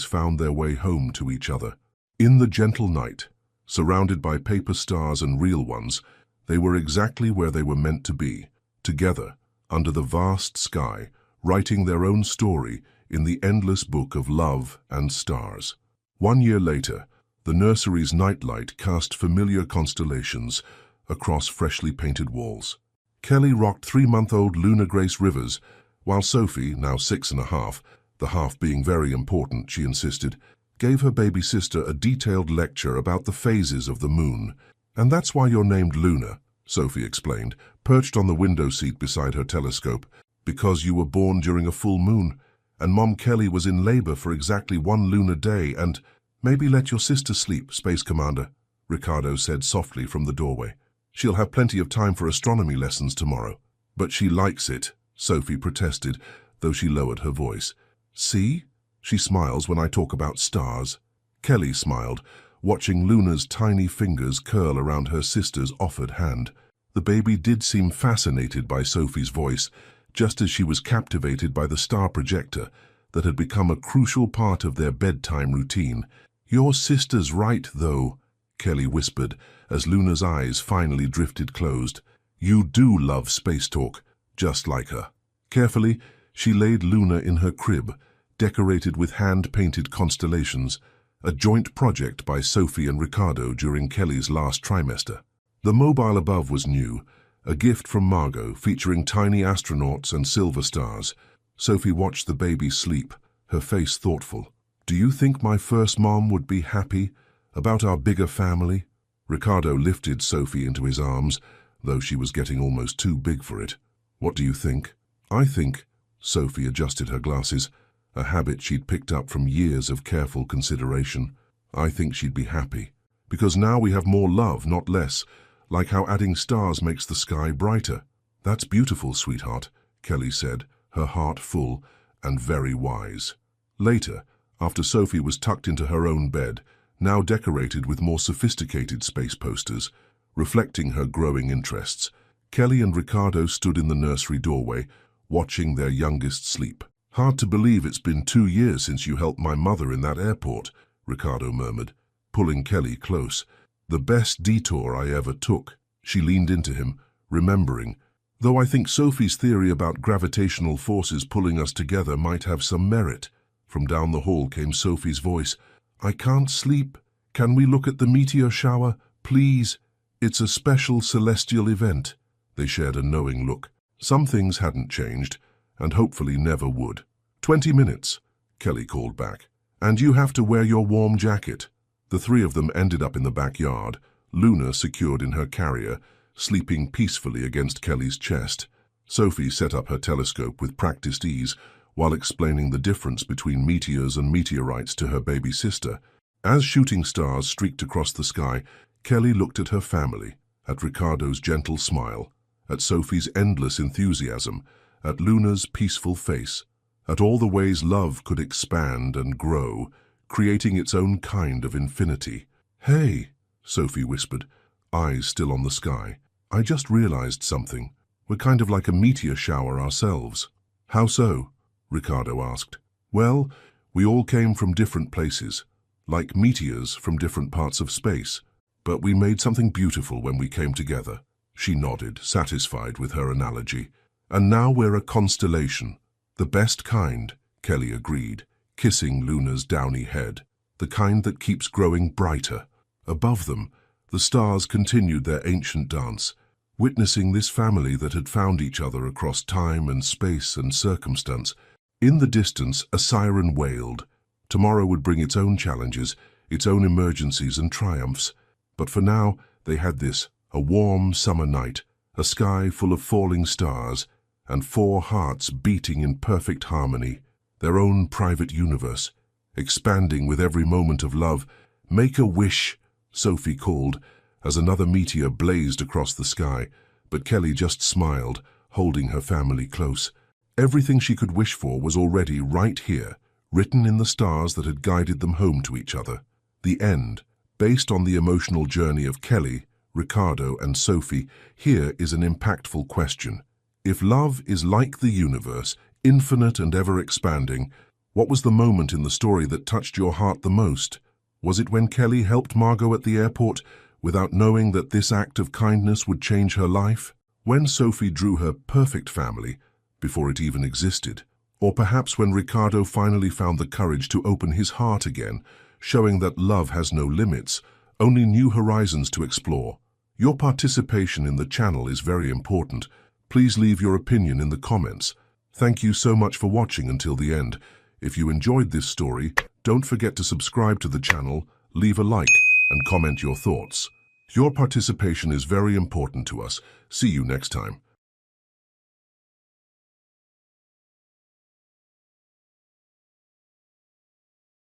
found their way home to each other. In the gentle night, surrounded by paper stars and real ones, they were exactly where they were meant to be, together, under the vast sky, writing their own story in the endless book of love and stars. 1 year later, the nursery's nightlight cast familiar constellations across freshly painted walls. Kelly rocked 3-month-old Luna Grace Rivers, while Sophie, now 6.5, the half being very important, she insisted, gave her baby sister a detailed lecture about the phases of the moon. "And that's why you're named Luna," Sophie explained, perched on the window seat beside her telescope, "because you were born during a full moon, and Mom Kelly was in labor for exactly 1 lunar day, and—" "Maybe let your sister sleep, Space Commander," Ricardo said softly from the doorway. "She'll have plenty of time for astronomy lessons tomorrow." "But she likes it," Sophie protested, though she lowered her voice. "See? She smiles when I talk about stars." Kelly smiled, watching Luna's tiny fingers curl around her sister's offered hand. The baby did seem fascinated by Sophie's voice, just as she was captivated by the star projector that had become a crucial part of their bedtime routine. "Your sister's right, though," Kelly whispered as Luna's eyes finally drifted closed. "You do love space talk, just like her." Carefully, she laid Luna in her crib, decorated with hand-painted constellations, a joint project by Sophie and Ricardo during Kelly's last trimester. The mobile above was new, a gift from Margot featuring tiny astronauts and silver stars. Sophie watched the baby sleep, her face thoughtful. "Do you think my first mom would be happy about our bigger family?" Ricardo lifted Sophie into his arms, though she was getting almost too big for it. "What do you think?" "I think," Sophie adjusted her glasses, a habit she'd picked up from years of careful consideration. "I think she'd be happy. Because now we have more love, not less, like how adding stars makes the sky brighter." "That's beautiful, sweetheart," Kelly said, her heart full and very wise. Later, after Sophie was tucked into her own bed, now decorated with more sophisticated space posters, reflecting her growing interests, Kelly and Ricardo stood in the nursery doorway, watching their youngest sleep. "Hard to believe it's been 2 years since you helped my mother in that airport," Ricardo murmured, pulling Kelly close. "The best detour I ever took." She leaned into him, remembering, "Though I think Sophie's theory about gravitational forces pulling us together might have some merit." From down the hall came Sophie's voice. "I can't sleep. Can we look at the meteor shower, please? It's a special celestial event." They shared a knowing look. Some things hadn't changed, and hopefully never would. 20 minutes, Kelly called back. "And you have to wear your warm jacket." The 3 of them ended up in the backyard, Luna secured in her carrier, sleeping peacefully against Kelly's chest. Sophie set up her telescope with practiced ease, while explaining the difference between meteors and meteorites to her baby sister. As shooting stars streaked across the sky, Kelly looked at her family, at Ricardo's gentle smile, at Sophie's endless enthusiasm, at Luna's peaceful face, at all the ways love could expand and grow, creating its own kind of infinity. "Hey," Sophie whispered, eyes still on the sky. "I just realized something. We're kind of like a meteor shower ourselves." "How so?" Ricardo asked. "Well, we all came from different places, like meteors from different parts of space. But we made something beautiful when we came together." She nodded, satisfied with her analogy. "And now we're a constellation. The best kind," Kelly agreed, kissing Luna's downy head. "The kind that keeps growing brighter." Above them, the stars continued their ancient dance, witnessing this family that had found each other across time and space and circumstance. In the distance, a siren wailed. Tomorrow would bring its own challenges, its own emergencies and triumphs. But for now, they had this, a warm summer night, a sky full of falling stars, and 4 hearts beating in perfect harmony, their own private universe, expanding with every moment of love. "Make a wish," Sophie called, as another meteor blazed across the sky, but Kelly just smiled, holding her family close. Everything she could wish for was already right here, written in the stars that had guided them home to each other. The end, based on the emotional journey of Kelly, Ricardo, and Sophie, here is an impactful question. If love is like the universe, infinite and ever-expanding, what was the moment in the story that touched your heart the most? Was it when Kelly helped Margot at the airport without knowing that this act of kindness would change her life? When Sophie drew her perfect family, before it even existed? Or perhaps when Ricardo finally found the courage to open his heart again, showing that love has no limits, only new horizons to explore. Your participation in the channel is very important. Please leave your opinion in the comments. Thank you so much for watching until the end. If you enjoyed this story, don't forget to subscribe to the channel, leave a like, and comment your thoughts. Your participation is very important to us. See you next time.